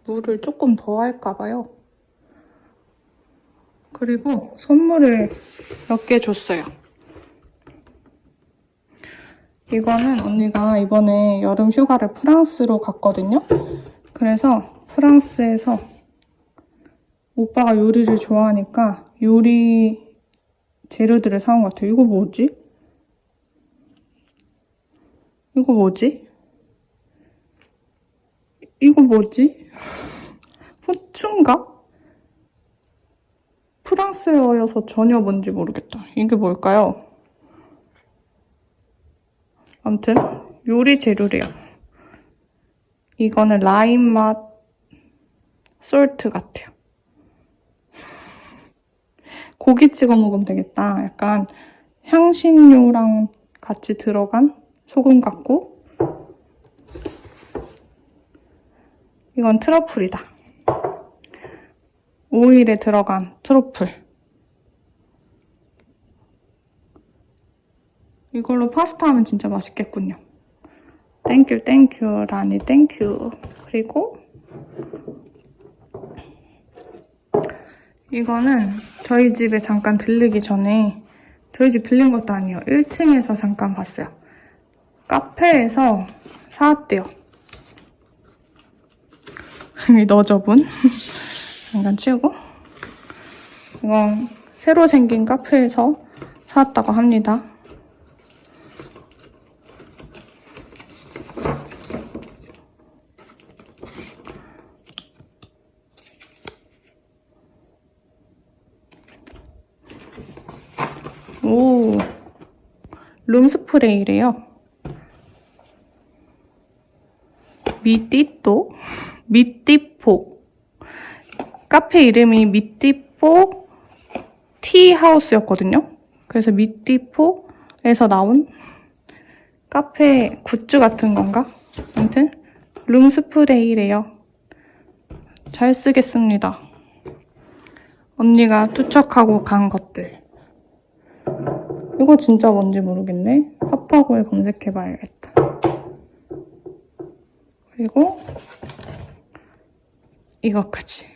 물을 조금 더 할까봐요. 그리고 선물을 몇 개 줬어요. 이거는 언니가 이번에 여름 휴가를 프랑스로 갔거든요. 그래서 프랑스에서 오빠가 요리를 좋아하니까 요리 재료들을 사온 것 같아요. 이거 뭐지? 이거 뭐지? 이거 뭐지? 후추인가? 프랑스어여서 전혀 뭔지 모르겠다. 이게 뭘까요? 아무튼 요리 재료래요. 이거는 라임 맛 솔트 같아요. 고기 찍어 먹으면 되겠다. 약간 향신료랑 같이 들어간 소금 같고. 이건 트러플이다. 오일에 들어간 트러플. 이걸로 파스타 하면 진짜 맛있겠군요. 땡큐 땡큐 라니 땡큐. 그리고 이거는 저희 집에 잠깐 들르기 전에, 저희 집 들린 것도 아니에요. 1층에서 잠깐 봤어요. 카페에서 사왔대요. 너저분. 잠깐 치우고. 이건 새로 생긴 카페에서 사왔다고 합니다. 오, 룸스프레이래요. 미띠또? 미띠포. 카페 이름이 미띠포 티하우스였거든요. 그래서 미띠포에서 나온 카페 굿즈 같은 건가? 아무튼 룸스프레이래요. 잘 쓰겠습니다. 언니가 투척하고 간 것들. 이거 진짜 뭔지 모르겠네. 파파고에 검색해봐야겠다. 그리고 이거까지.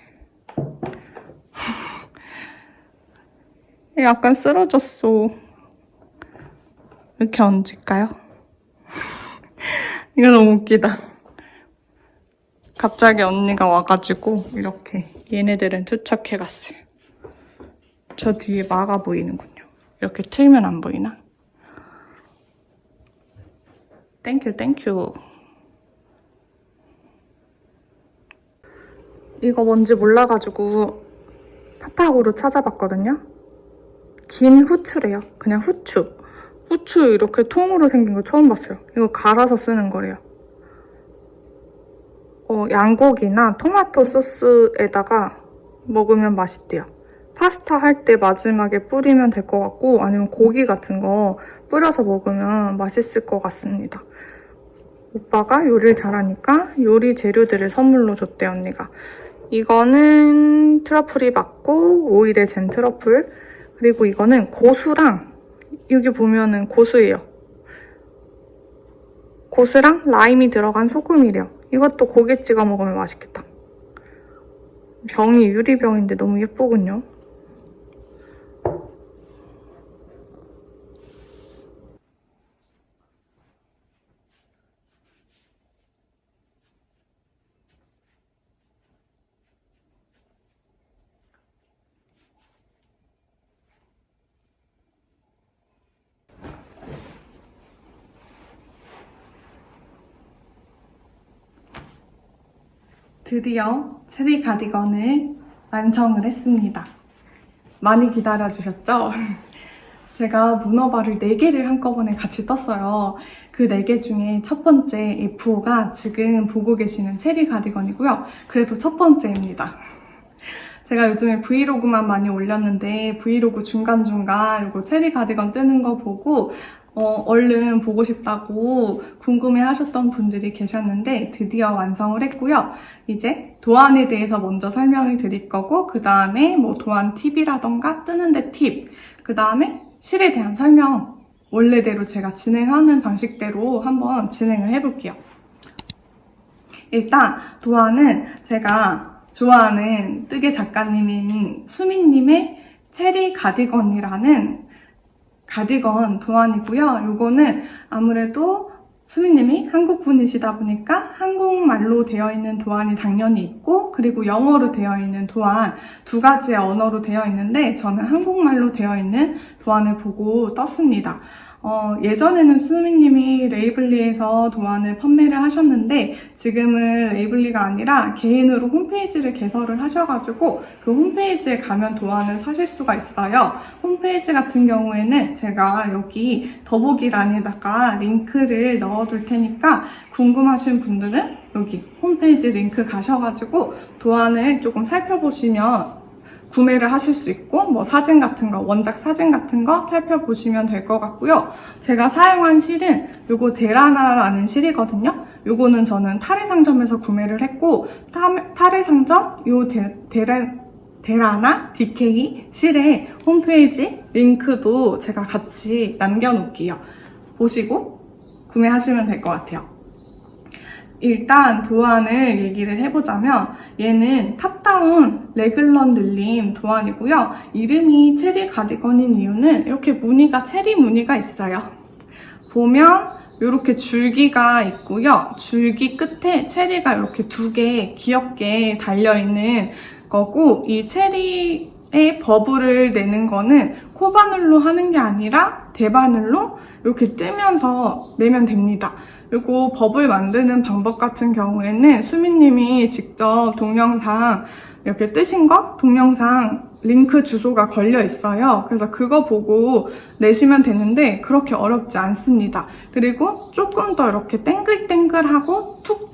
약간 쓰러졌어. 이렇게 얹을까요? 이거 너무 웃기다. 갑자기 언니가 와가지고 이렇게 얘네들은 투척해갔어요. 저 뒤에 마가 보이는군요. 이렇게 틀면 안 보이나? 땡큐 땡큐. 이거 뭔지 몰라가지고 파파고로 찾아봤거든요. 긴 후추래요. 그냥 후추. 후추 이렇게 통으로 생긴 거 처음 봤어요. 이거 갈아서 쓰는 거래요. 양고기나 토마토 소스에다가 먹으면 맛있대요. 파스타 할 때 마지막에 뿌리면 될 것 같고, 아니면 고기 같은 거 뿌려서 먹으면 맛있을 것 같습니다. 오빠가 요리를 잘하니까 요리 재료들을 선물로 줬대, 언니가. 이거는 트러플이 맞고 오일에 잰 트러플. 그리고 이거는 고수랑, 여기 보면은 고수예요. 고수랑 라임이 들어간 소금이래요. 이것도 고기 찍어 먹으면 맛있겠다. 병이 유리병인데 너무 예쁘군요. 드디어 체리 가디건을 완성을 했습니다. 많이 기다려주셨죠? 제가 문어발을 4개를 한꺼번에 같이 떴어요. 그 4개 중에 첫 번째 F5가 지금 보고 계시는 체리 가디건이고요. 그래도 첫 번째입니다. 제가 요즘에 브이로그만 많이 올렸는데 브이로그 중간중간 이거 체리 가디건 뜨는 거 보고 얼른 보고 싶다고 궁금해 하셨던 분들이 계셨는데 드디어 완성을 했고요. 이제 도안에 대해서 먼저 설명을 드릴 거고 그 다음에 뭐 도안 팁이라던가 뜨는데 팁, 그 다음에 실에 대한 설명 원래대로 제가 진행하는 방식대로 한번 진행을 해볼게요. 일단 도안은 제가 좋아하는 뜨개 작가님인 수민님의 체리 가디건이라는 가디건 도안이고요. 요거는 아무래도 수민님이 한국분이시다 보니까 한국말로 되어 있는 도안이 당연히 있고 그리고 영어로 되어 있는 도안 2가지의 언어로 되어 있는데 저는 한국말로 되어 있는 도안을 보고 떴습니다. 예전에는 수민님이 레이블리에서 도안을 판매를 하셨는데 지금은 레이블리가 아니라 개인으로 홈페이지를 개설을 하셔가지고 그 홈페이지에 가면 도안을 사실 수가 있어요. 홈페이지 같은 경우에는 제가 여기 더보기란에다가 링크를 넣어둘 테니까 궁금하신 분들은 여기 홈페이지 링크 가셔가지고 도안을 조금 살펴보시면 구매를 하실 수 있고 뭐 사진 같은 거, 원작 사진 같은 거 살펴보시면 될 것 같고요. 제가 사용한 실은 요거 데라나라는 실이거든요. 요거는 저는 타레상점에서 구매를 했고 타레상점 요 데라나 DK 실의 홈페이지 링크도 제가 같이 남겨놓을게요. 보시고 구매하시면 될 것 같아요. 일단 도안을 얘기를 해보자면 얘는 탑다운 레글런 늘림 도안이고요. 이름이 체리 가디건인 이유는 이렇게 무늬가 체리 무늬가 있어요. 보면 이렇게 줄기가 있고요. 줄기 끝에 체리가 이렇게 2개 귀엽게 달려있는 거고 이 체리의 버블을 내는 거는 코바늘로 하는 게 아니라 대바늘로 이렇게 뜨면서 내면 됩니다. 그리고 버블 만드는 방법 같은 경우에는 수민님이 직접 동영상 이렇게 뜨신 거 동영상 링크 주소가 걸려 있어요. 그래서 그거 보고 내시면 되는데 그렇게 어렵지 않습니다. 그리고 조금 더 이렇게 땡글땡글하고 툭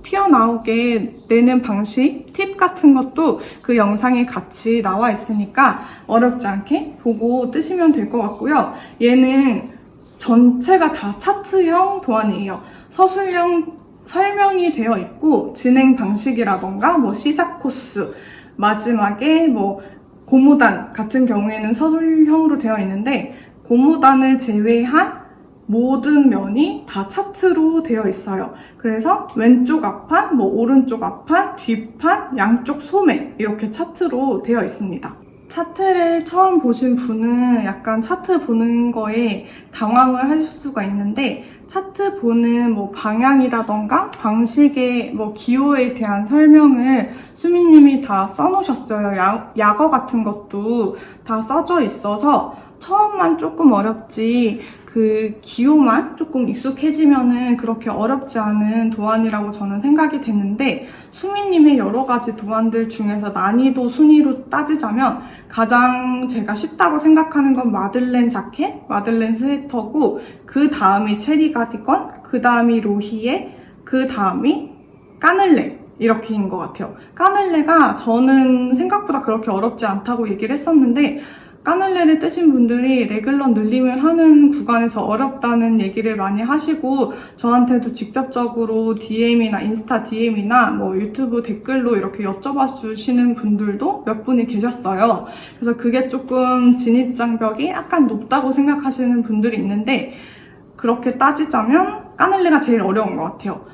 튀어나오게 내는 방식, 팁 같은 것도 그 영상에 같이 나와 있으니까 어렵지 않게 보고 뜨시면 될 것 같고요. 얘는 전체가 다 차트형 도안이에요. 서술형 설명이 되어 있고 진행 방식이라던가 뭐 시작 코스, 마지막에 뭐 고무단 같은 경우에는 서술형으로 되어 있는데 고무단을 제외한 모든 면이 다 차트로 되어 있어요. 그래서 왼쪽 앞판, 뭐 오른쪽 앞판, 뒷판, 양쪽 소매 이렇게 차트로 되어 있습니다. 차트를 처음 보신 분은 약간 차트 보는 거에 당황을 하실 수가 있는데 차트 보는 뭐 방향이라던가 방식의 뭐 기호에 대한 설명을 수민님이 다 써놓으셨어요. 약어 같은 것도 다 써져 있어서 처음만 조금 어렵지 그 기호만 조금 익숙해지면은 그렇게 어렵지 않은 도안이라고 저는 생각이 됐는데 수민님의 여러 가지 도안들 중에서 난이도 순위로 따지자면 가장 제가 쉽다고 생각하는 건 마들렌 자켓, 마들렌 스웨터고 그 다음이 체리 가디건, 그 다음이 로히에, 그 다음이 까늘레 이렇게인 것 같아요. 까늘레가 저는 생각보다 그렇게 어렵지 않다고 얘기를 했었는데 까늘레를 뜨신 분들이 레글런 늘림을 하는 구간에서 어렵다는 얘기를 많이 하시고 저한테도 직접적으로 DM이나 인스타 DM이나 뭐 유튜브 댓글로 이렇게 여쭤봐 주시는 분들도 몇 분이 계셨어요. 그래서 그게 조금 진입장벽이 약간 높다고 생각하시는 분들이 있는데 그렇게 따지자면 까늘레가 제일 어려운 것 같아요.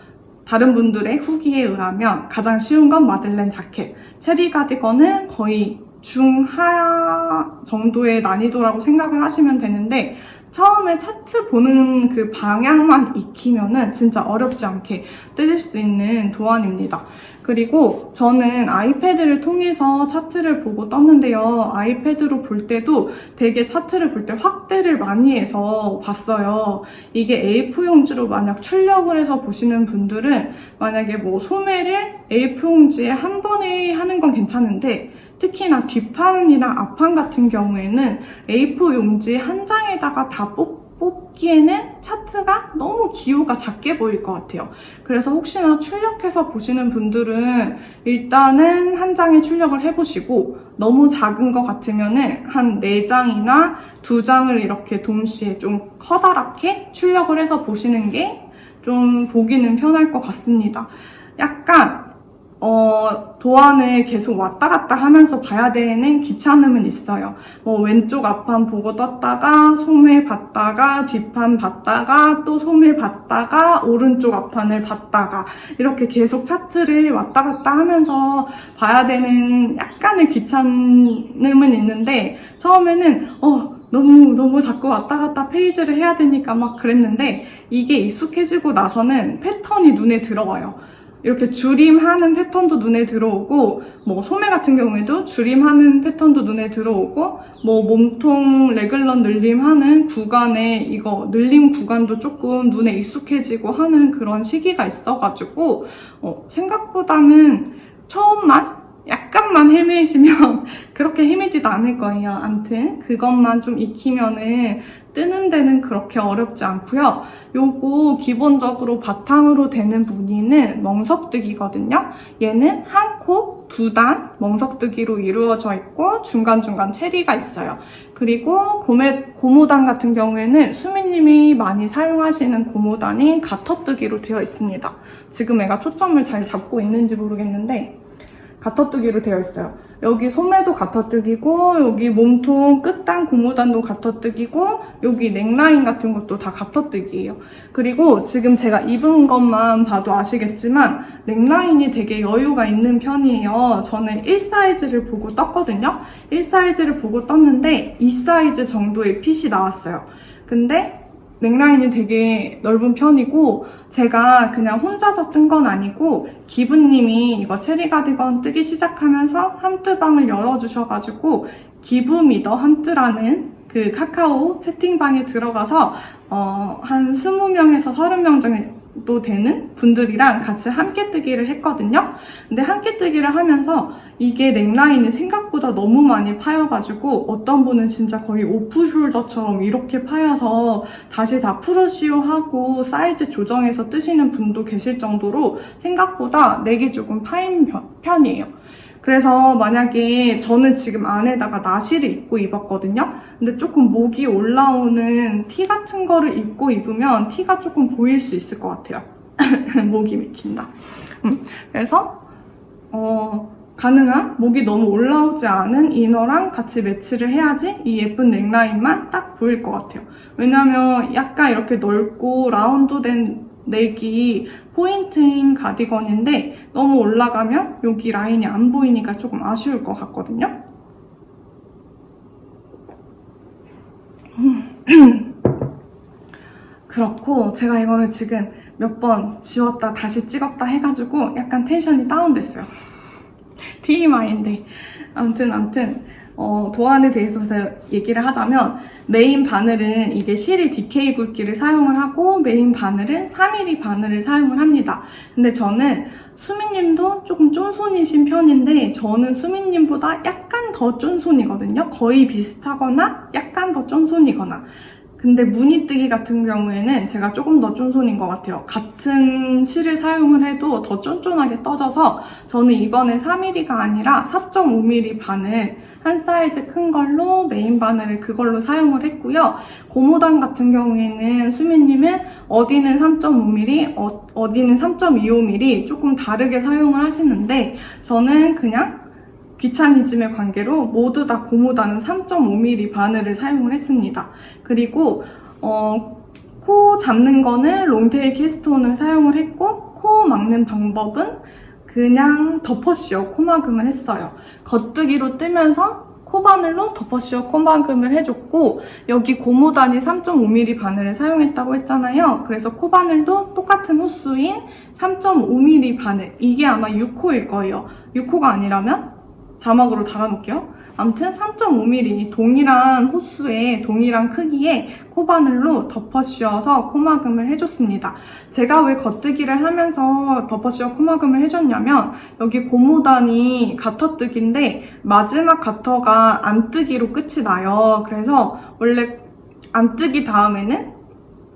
다른 분들의 후기에 의하면 가장 쉬운 건 마들렌 자켓, 체리 가디건은 거의 중하 정도의 난이도라고 생각을 하시면 되는데 처음에 차트 보는 그 방향만 익히면은 진짜 어렵지 않게 뜨실 수 있는 도안입니다. 그리고 저는 아이패드를 통해서 차트를 보고 떴는데요. 아이패드로 볼 때도 되게 차트를 볼 때 확대를 많이 해서 봤어요. 이게 A4 용지로 만약 출력을 해서 보시는 분들은 만약에 뭐 소매를 A4 용지에 한 번에 하는 건 괜찮은데 특히나 뒷판이랑 앞판 같은 경우에는 A4 용지 한 장에다가 다 뽑기에는 차트가 너무 기호가 작게 보일 것 같아요. 그래서 혹시나 출력해서 보시는 분들은 일단은 한 장에 출력을 해보시고 너무 작은 것 같으면은 한 4장이나 2장을 이렇게 동시에 좀 커다랗게 출력을 해서 보시는 게 좀 보기는 편할 것 같습니다. 약간 도안을 계속 왔다 갔다 하면서 봐야 되는 귀찮음은 있어요. 뭐 왼쪽 앞판 보고 떴다가 소매 봤다가 뒷판 봤다가 또 소매 봤다가 오른쪽 앞판을 봤다가 이렇게 계속 차트를 왔다 갔다 하면서 봐야 되는 약간의 귀찮음은 있는데 처음에는 너무 자꾸 왔다 갔다 페이지를 해야 되니까 막 그랬는데 이게 익숙해지고 나서는 패턴이 눈에 들어와요. 이렇게 줄임하는 패턴도 눈에 들어오고 뭐 소매 같은 경우에도 줄임하는 패턴도 눈에 들어오고 뭐 몸통 레글런 늘림하는 구간에 이거 늘림 구간도 조금 눈에 익숙해지고 하는 그런 시기가 있어가지고 생각보다는 처음만 약간만 헤매시면 그렇게 헤매지도 않을 거예요. 암튼 그것만 좀 익히면은 뜨는 데는 그렇게 어렵지 않고요. 요거 기본적으로 바탕으로 되는 무늬는 멍석뜨기거든요. 얘는 한 코, 2단 멍석뜨기로 이루어져 있고 중간중간 체리가 있어요. 그리고 고무단 같은 경우에는 수미님이 많이 사용하시는 고무단이 가터뜨기로 되어 있습니다. 지금 애가 초점을 잘 잡고 있는지 모르겠는데 가터뜨기로 되어 있어요. 여기 소매도 가터뜨기고 여기 몸통 끝단 고무단도 가터뜨기고 여기 넥라인 같은 것도 다 가터뜨기예요. 그리고 지금 제가 입은 것만 봐도 아시겠지만 넥라인이 되게 여유가 있는 편이에요. 저는 1 사이즈를 보고 떴거든요. 1 사이즈를 보고 떴는데 2 사이즈 정도의 핏이 나왔어요. 근데 넥라인이 되게 넓은 편이고 제가 그냥 혼자서 뜬 건 아니고 기부님이 이거 체리 가디건 뜨기 시작하면서 함뜨방을 열어주셔가지고 기부미더 함뜨라는 그 카카오 채팅방에 들어가서 한 20명에서 30명 정도 되는 분들이랑 같이 함께 뜨기를 했거든요. 근데 함께 뜨기를 하면서 이게 넥라인이 생각보다 너무 많이 파여가지고 어떤 분은 진짜 거의 오프숄더처럼 이렇게 파여서 다시 다 프루시오하고 사이즈 조정해서 뜨시는 분도 계실 정도로 생각보다 넥이 조금 파인 편이에요. 그래서 만약에 저는 지금 안에다가 나시를 입고 입었거든요. 근데 조금 목이 올라오는 티 같은 거를 입고 입으면 티가 조금 보일 수 있을 것 같아요. 목이 맥힌다. 그래서 가능한 목이 너무 올라오지 않은 이너랑 같이 매치를 해야지 이 예쁜 넥라인만 딱 보일 것 같아요. 왜냐면 약간 이렇게 넓고 라운드된 넥이 포인트인 가디건인데 너무 올라가면 여기 라인이 안 보이니까 조금 아쉬울 것 같거든요. 그렇고 제가 이거를 지금 몇 번 지웠다 다시 찍었다 해가지고 약간 텐션이 다운됐어요. TMI인데 아무튼 도안에 대해서 얘기를 하자면 메인 바늘은 이게 실이 DK 굵기를 사용을 하고 메인 바늘은 3mm 바늘을 사용을 합니다. 근데 저는 수미님도 조금 쫀손이신 편인데 저는 수미님보다 약간 더 쫀손이거든요. 거의 비슷하거나 약간 더 쫀손이거나. 근데 무늬뜨기 같은 경우에는 제가 조금 더 쫀손인 것 같아요. 같은 실을 사용을 해도 더 쫀쫀하게 떠져서 저는 이번에 3mm가 아니라 4.5mm 바늘 한 사이즈 큰 걸로 메인 바늘을 그걸로 사용을 했고요. 고무단 같은 경우에는 수미님은 어디는 3.5mm, 어디는 3.25mm 조금 다르게 사용을 하시는데 저는 그냥 귀차니즘의 관계로 모두 다 고무단은 3.5mm 바늘을 사용을 했습니다. 그리고 코 잡는 거는 롱테일 키스톤을 사용을 했고, 코 막는 방법은 그냥 덮어씌워 코막음을 했어요. 겉뜨기로 뜨면서 코바늘로 덮어씌워 코막음을 해줬고, 여기 고무단이 3.5mm 바늘을 사용했다고 했잖아요. 그래서 코바늘도 똑같은 호수인 3.5mm 바늘. 이게 아마 6호일 거예요. 6호가 아니라면 자막으로 달아놓을게요. 아무튼 3.5mm 동일한 호수에 동일한 크기의 코바늘로 덮어씌워서 코막음을 해줬습니다. 제가 왜 겉뜨기를 하면서 덮어씌워 코막음을 해줬냐면, 여기 고무단이 가터뜨기인데 마지막 가터가 안뜨기로 끝이 나요. 그래서 원래 안뜨기 다음에는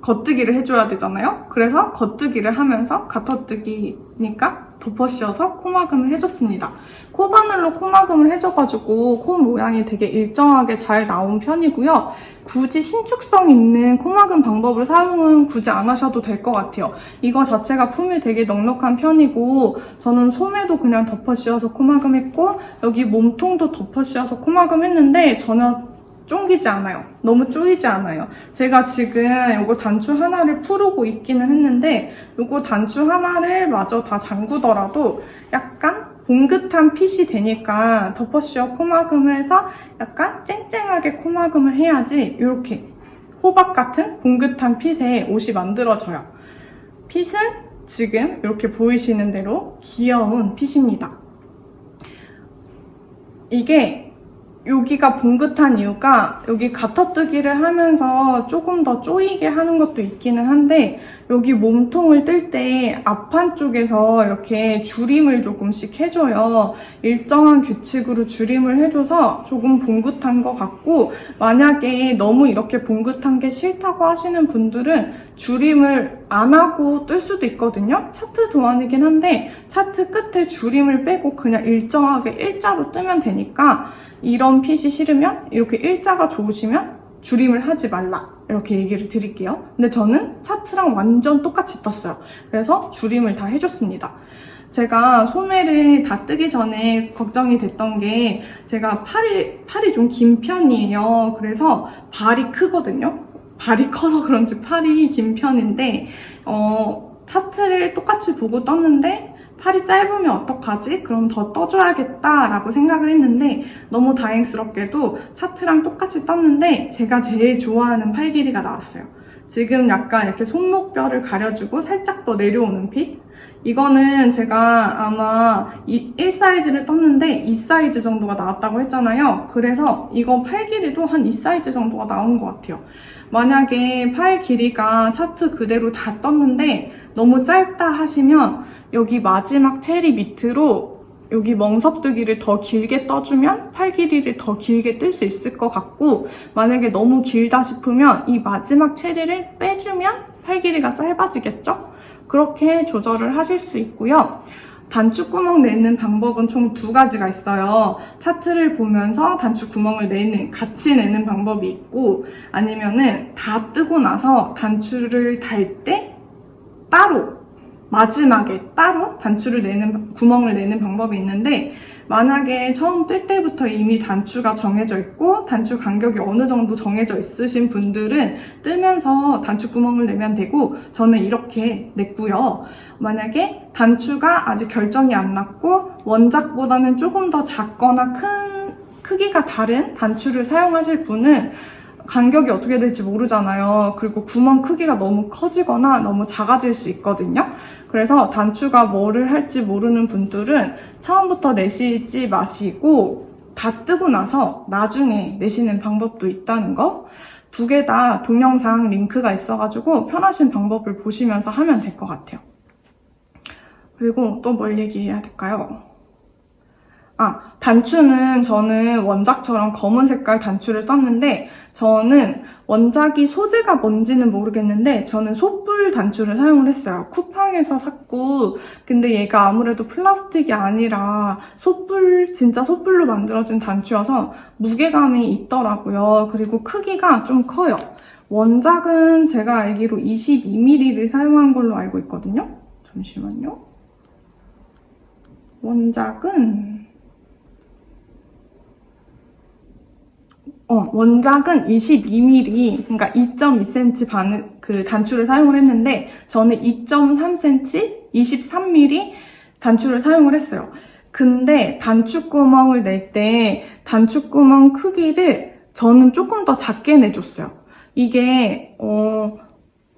겉뜨기를 해줘야 되잖아요. 그래서 겉뜨기를 하면서 가터뜨기니까 덮어씌워서 코막음을 해줬습니다. 코바늘로 코막음을 해줘가지고 코 모양이 되게 일정하게 잘 나온 편이고요. 굳이 신축성 있는 코막음 방법을 사용은 굳이 안 하셔도 될 것 같아요. 이거 자체가 품이 되게 넉넉한 편이고, 저는 소매도 그냥 덮어씌워서 코막음 했고, 여기 몸통도 덮어씌워서 코막음 했는데 전혀 쫑기지 않아요. 너무 쪼이지 않아요. 제가 지금 이거 단추 하나를 풀고 있기는 했는데, 이거 단추 하나를 마저 다 잠그더라도 약간 봉긋한 핏이 되니까 덮어씌워 코막음을 해서 약간 쨍쨍하게 코막음을 해야지 이렇게 호박 같은 봉긋한 핏의 옷이 만들어져요. 핏은 지금 이렇게 보이시는 대로 귀여운 핏입니다. 이게 여기가 봉긋한 이유가 여기 가터뜨기를 하면서 조금 더 쪼이게 하는 것도 있기는 한데, 여기 몸통을 뜰 때 앞판쪽에서 이렇게 줄임을 조금씩 해줘요. 일정한 규칙으로 줄임을 해줘서 조금 봉긋한 것 같고, 만약에 너무 이렇게 봉긋한 게 싫다고 하시는 분들은 줄임을 안 하고 뜰 수도 있거든요. 차트 도안이긴 한데 차트 끝에 줄임을 빼고 그냥 일정하게 일자로 뜨면 되니까, 이런 핏이 싫으면, 이렇게 일자가 좋으시면 줄임을 하지 말라, 이렇게 얘기를 드릴게요. 근데 저는 차트랑 완전 똑같이 떴어요. 그래서 줄임을 다 해줬습니다. 제가 소매를 다 뜨기 전에 걱정이 됐던 게, 제가 팔이 좀 긴 편이에요. 그래서 발이 크거든요. 발이 커서 그런지 팔이 긴 편인데, 차트를 똑같이 보고 떴는데 팔이 짧으면 어떡하지? 그럼 더 떠줘야겠다라고 생각을 했는데, 너무 다행스럽게도 차트랑 똑같이 떴는데 제가 제일 좋아하는 팔 길이가 나왔어요. 지금 약간 이렇게 손목뼈를 가려주고 살짝 더 내려오는 핏? 이거는 제가 아마 1 사이즈를 떴는데 2 사이즈 정도가 나왔다고 했잖아요. 그래서 이거 팔 길이도 한 2 사이즈 정도가 나온 것 같아요. 만약에 팔 길이가 차트 그대로 다 떴는데 너무 짧다 하시면 여기 마지막 체리 밑으로 여기 멍석뜨기를 더 길게 떠주면 팔 길이를 더 길게 뜰 수 있을 것 같고, 만약에 너무 길다 싶으면 이 마지막 체리를 빼주면 팔 길이가 짧아지겠죠? 그렇게 조절을 하실 수 있고요. 단추구멍 내는 방법은 총 2가지가 있어요. 차트를 보면서 단추구멍을 같이 내는 방법이 있고, 아니면은 다 뜨고 나서 단추를 달 때 따로, 마지막에 따로 구멍을 내는 방법이 있는데, 만약에 처음 뜰 때부터 이미 단추가 정해져 있고 단추 간격이 어느 정도 정해져 있으신 분들은 뜨면서 단추 구멍을 내면 되고, 저는 이렇게 냈고요. 만약에 단추가 아직 결정이 안 났고 원작보다는 조금 더 작거나 크기가 다른 단추를 사용하실 분은 간격이 어떻게 될지 모르잖아요. 그리고 구멍 크기가 너무 커지거나 너무 작아질 수 있거든요. 그래서 단추가 뭐를 할지 모르는 분들은 처음부터 내시지 마시고 다 뜨고 나서 나중에 내시는 방법도 있다는 거. 2개 다 동영상 링크가 있어가지고 편하신 방법을 보시면서 하면 될 것 같아요. 그리고 또 뭘 얘기해야 될까요? 단추는 저는 원작처럼 검은 색깔 단추를 썼는데, 저는 원작이 소재가 뭔지는 모르겠는데 저는 솥불 단추를 사용을 했어요. 쿠팡에서 샀고, 근데 얘가 아무래도 플라스틱이 아니라 진짜 솥불로 만들어진 단추여서 무게감이 있더라고요. 그리고 크기가 좀 커요. 원작은 제가 알기로 22mm를 사용한 걸로 알고 있거든요. 잠시만요. 원작은 원작은 22mm, 그러니까 2.2cm 그 단추를 사용을 했는데, 저는 2.3cm, 23mm 단추를 사용을 했어요. 근데 단추구멍을 낼 때 단추구멍 크기를 저는 조금 더 작게 내줬어요. 이게,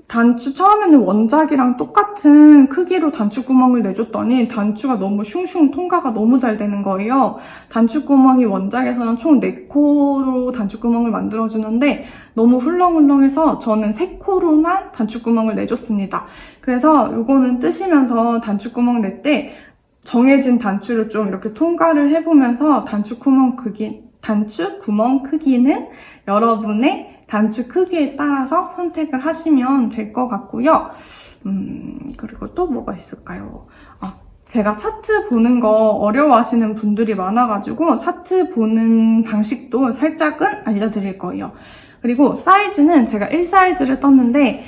단추 처음에는 원작이랑 똑같은 크기로 단추구멍을 내줬더니 단추가 너무 슝슝 통과가 너무 잘 되는 거예요. 단추구멍이 원작에서는 총 4코로 단추구멍을 만들어주는데 너무 훌렁훌렁해서 저는 3코로만 단추구멍을 내줬습니다. 그래서 요거는 뜨시면서 단추구멍 낼 때 정해진 단추를 좀 이렇게 통과를 해보면서 단추구멍 크기는 여러분의 단추 크기에 따라서 선택을 하시면 될 것 같고요. 그리고 또 뭐가 있을까요? 제가 차트 보는 거 어려워하시는 분들이 많아가지고 차트 보는 방식도 살짝은 알려드릴 거예요. 그리고 사이즈는 제가 1사이즈를 떴는데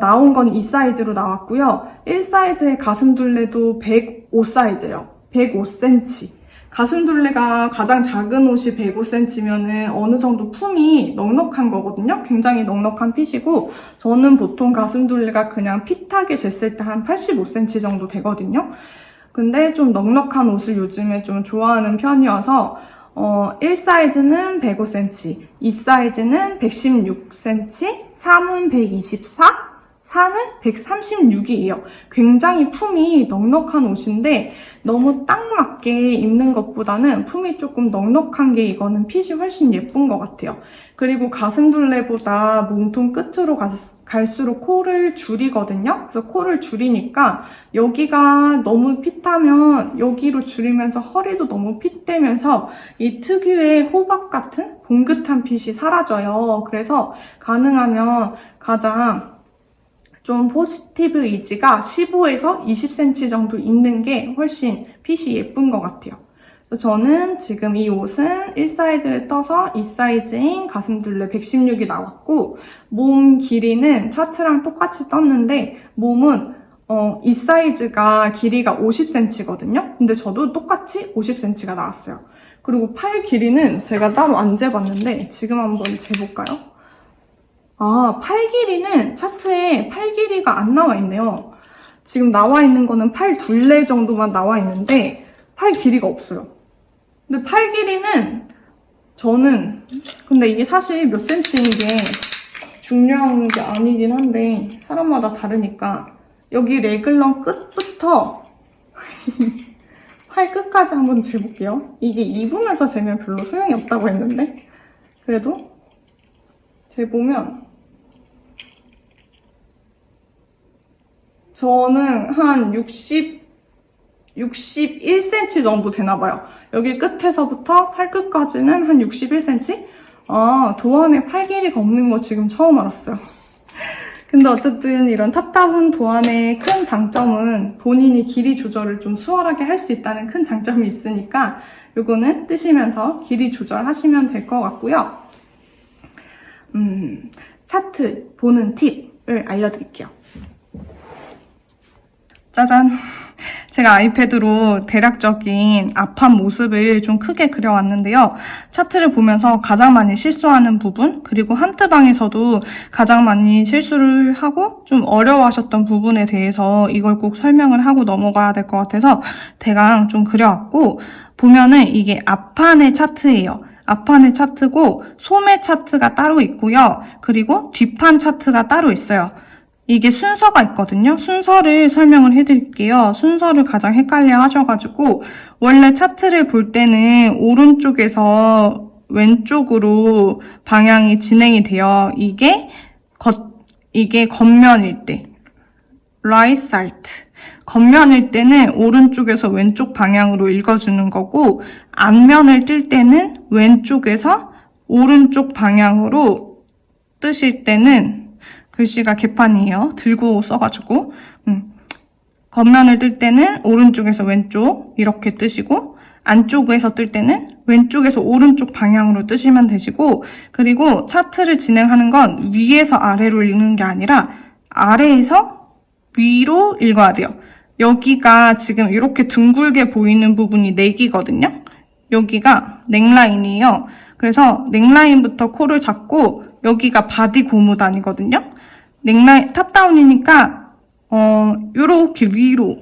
나온 건 2사이즈로 나왔고요. 1사이즈의 가슴둘레도 105사이즈예요. 105cm. 가슴둘레가 가장 작은 옷이 105cm면은 어느 정도 품이 넉넉한 거거든요. 굉장히 넉넉한 핏이고, 저는 보통 가슴둘레가 그냥 핏하게 쟀을 때 한 85cm 정도 되거든요. 근데 좀 넉넉한 옷을 요즘에 좀 좋아하는 편이어서 1사이즈는 105cm, 2사이즈는 116cm, 3은 124, 4는 136이에요. 굉장히 품이 넉넉한 옷인데 너무 딱 맞게 입는 것보다는 품이 조금 넉넉한 게 이거는 핏이 훨씬 예쁜 것 같아요. 그리고 가슴둘레보다 몸통 끝으로 갈수록 코를 줄이거든요. 그래서 코를 줄이니까 여기가 너무 핏하면 여기로 줄이면서 허리도 너무 핏되면서 이 특유의 호박 같은 봉긋한 핏이 사라져요. 그래서 가능하면 가장 좀 포지티브 이지가 15에서 20cm 정도 있는 게 훨씬 핏이 예쁜 것 같아요. 그래서 저는 지금 이 옷은 1사이즈를 떠서 2사이즈인 가슴둘레 116이 나왔고, 몸 길이는 차트랑 똑같이 떴는데 몸은 2사이즈가 길이가 50cm거든요. 근데 저도 똑같이 50cm가 나왔어요. 그리고 팔 길이는 제가 따로 안 재봤는데 지금 한번 재볼까요? 팔 길이는 차트에 팔 길이가 안 나와 있네요. 지금 나와 있는 거는 팔 둘레 정도만 나와 있는데 팔 길이가 없어요. 근데 팔 길이는 저는 근데 이게 사실 몇 센치인 게 중요한 게 아니긴 한데 사람마다 다르니까 여기 레글런 끝부터 팔 끝까지 한번 재볼게요. 이게 입으면서 재면 별로 소용이 없다고 했는데 그래도 재보면 저는 한 61cm 정도 되나봐요. 여기 끝에서부터 팔끝까지는 한 61cm? 도안에 팔 길이가 없는 거 지금 처음 알았어요. 근데 어쨌든 이런 탑다운 도안의 큰 장점은 본인이 길이 조절을 좀 수월하게 할 수 있다는 큰 장점이 있으니까 요거는 뜨시면서 길이 조절하시면 될 것 같고요. 차트 보는 팁을 알려드릴게요. 짜잔! 제가 아이패드로 대략적인 앞판 모습을 좀 크게 그려왔는데요. 차트를 보면서 가장 많이 실수하는 부분, 그리고 한트방에서도 가장 많이 실수를 하고 좀 어려워하셨던 부분에 대해서 이걸 꼭 설명을 하고 넘어가야 될 것 같아서 대강 좀 그려왔고, 보면은 이게 앞판의 차트예요. 앞판의 차트고 소매 차트가 따로 있고요. 그리고 뒷판 차트가 따로 있어요. 이게 순서가 있거든요. 순서를 설명을 해드릴게요. 순서를 가장 헷갈려 하셔가지고 원래 차트를 볼 때는 오른쪽에서 왼쪽으로 방향이 진행이 돼요. 이게 겉면일 때 right side. 겉면일 때는 오른쪽에서 왼쪽 방향으로 읽어주는 거고 앞면을 뜰 때는 왼쪽에서 오른쪽 방향으로 뜨실 때는 글씨가 개판이에요. 들고 써가지고 겉면을 뜰 때는 오른쪽에서 왼쪽 이렇게 뜨시고 안쪽에서 뜰 때는 왼쪽에서 오른쪽 방향으로 뜨시면 되시고 그리고 차트를 진행하는 건 위에서 아래로 읽는 게 아니라 아래에서 위로 읽어야 돼요. 여기가 지금 이렇게 둥글게 보이는 부분이 넥이거든요. 여기가 넥라인이에요. 그래서 넥라인부터 코를 잡고 여기가 바디 고무단이거든요. 넥라인 탑다운이니까 요렇게 위로,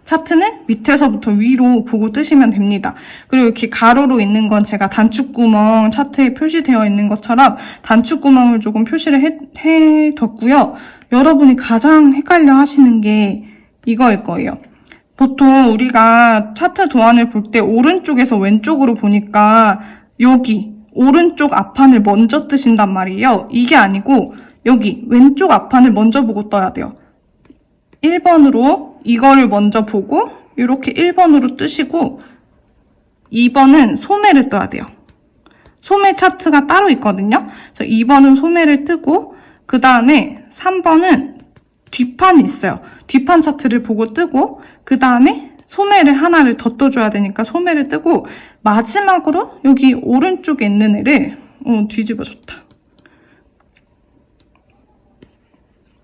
차트는 밑에서부터 위로 보고 뜨시면 됩니다. 그리고 이렇게 가로로 있는 건 제가 단축구멍 차트에 표시되어 있는 것처럼 단축구멍을 조금 표시를 해뒀고요. 여러분이 가장 헷갈려 하시는 게 이거일 거예요. 보통 우리가 차트 도안을 볼 때 오른쪽에서 왼쪽으로 보니까 여기 오른쪽 앞판을 먼저 뜨신단 말이에요. 이게 아니고 여기 왼쪽 앞판을 먼저 보고 떠야 돼요. 1번으로 이거를 먼저 보고 이렇게 1번으로 뜨시고 2번은 소매를 떠야 돼요. 소매 차트가 따로 있거든요. 그래서 2번은 소매를 뜨고 그 다음에 3번은 뒷판이 있어요. 뒷판 차트를 보고 뜨고 그 다음에 소매를 하나를 더 떠줘야 되니까 소매를 뜨고 마지막으로 여기 오른쪽에 있는 애를 뒤집어졌다.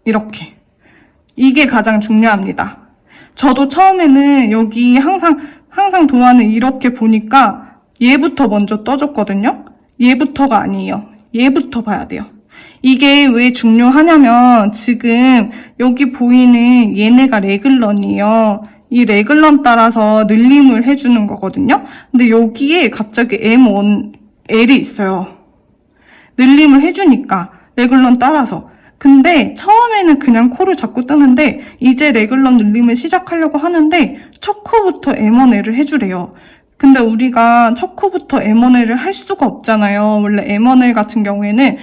이렇게. 이게 가장 중요합니다. 저도 처음에는 여기 항상 도안을 이렇게 보니까 얘부터 먼저 떠줬거든요. 얘부터가 아니에요. 얘부터 봐야 돼요. 이게 왜 중요하냐면 지금 여기 보이는 얘네가 레글런이에요. 이 레글런 따라서 늘림을 해주는 거거든요. 근데 여기에 갑자기 L이 있어요. 늘림을 해주니까 레글런 따라서. 근데 처음에는 그냥 코를 잡고 뜨는데 이제 레글런 늘림을 시작하려고 하는데 첫 코부터 M1L을 해주래요. 근데 우리가 첫 코부터 M1L을 할 수가 없잖아요. 원래 M1L 같은 경우에는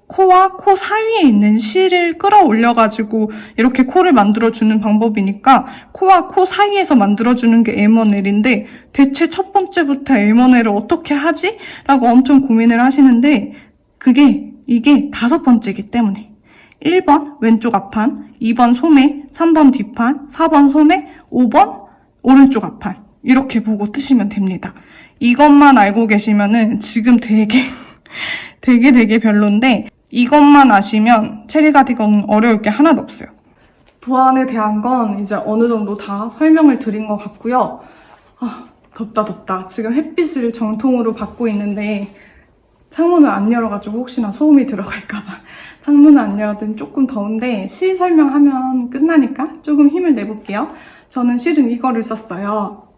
코와 코 사이에 있는 실을 끌어올려가지고 이렇게 코를 만들어주는 방법이니까 코와 코 사이에서 만들어주는 게 M1L인데 대체 첫 번째부터 M1L을 어떻게 하지? 라고 엄청 고민을 하시는데 이게 5번째이기 때문에 1번 왼쪽 앞판, 2번 소매, 3번 뒷판, 4번 소매, 5번 오른쪽 앞판 이렇게 보고 뜨시면 됩니다. 이것만 알고 계시면은 지금 되게 별론데 이것만 아시면 체리 가디건은 어려울 게 하나도 없어요. 도안에 대한 건 이제 어느 정도 다 설명을 드린 것 같고요. 덥다. 지금 햇빛을 정통으로 받고 있는데 창문을 안 열어가지고 혹시나 소음이 들어갈까봐 창문을 안 열었더니 조금 더운데 실 설명하면 끝나니까 조금 힘을 내볼게요. 저는 실은 이거를 썼어요.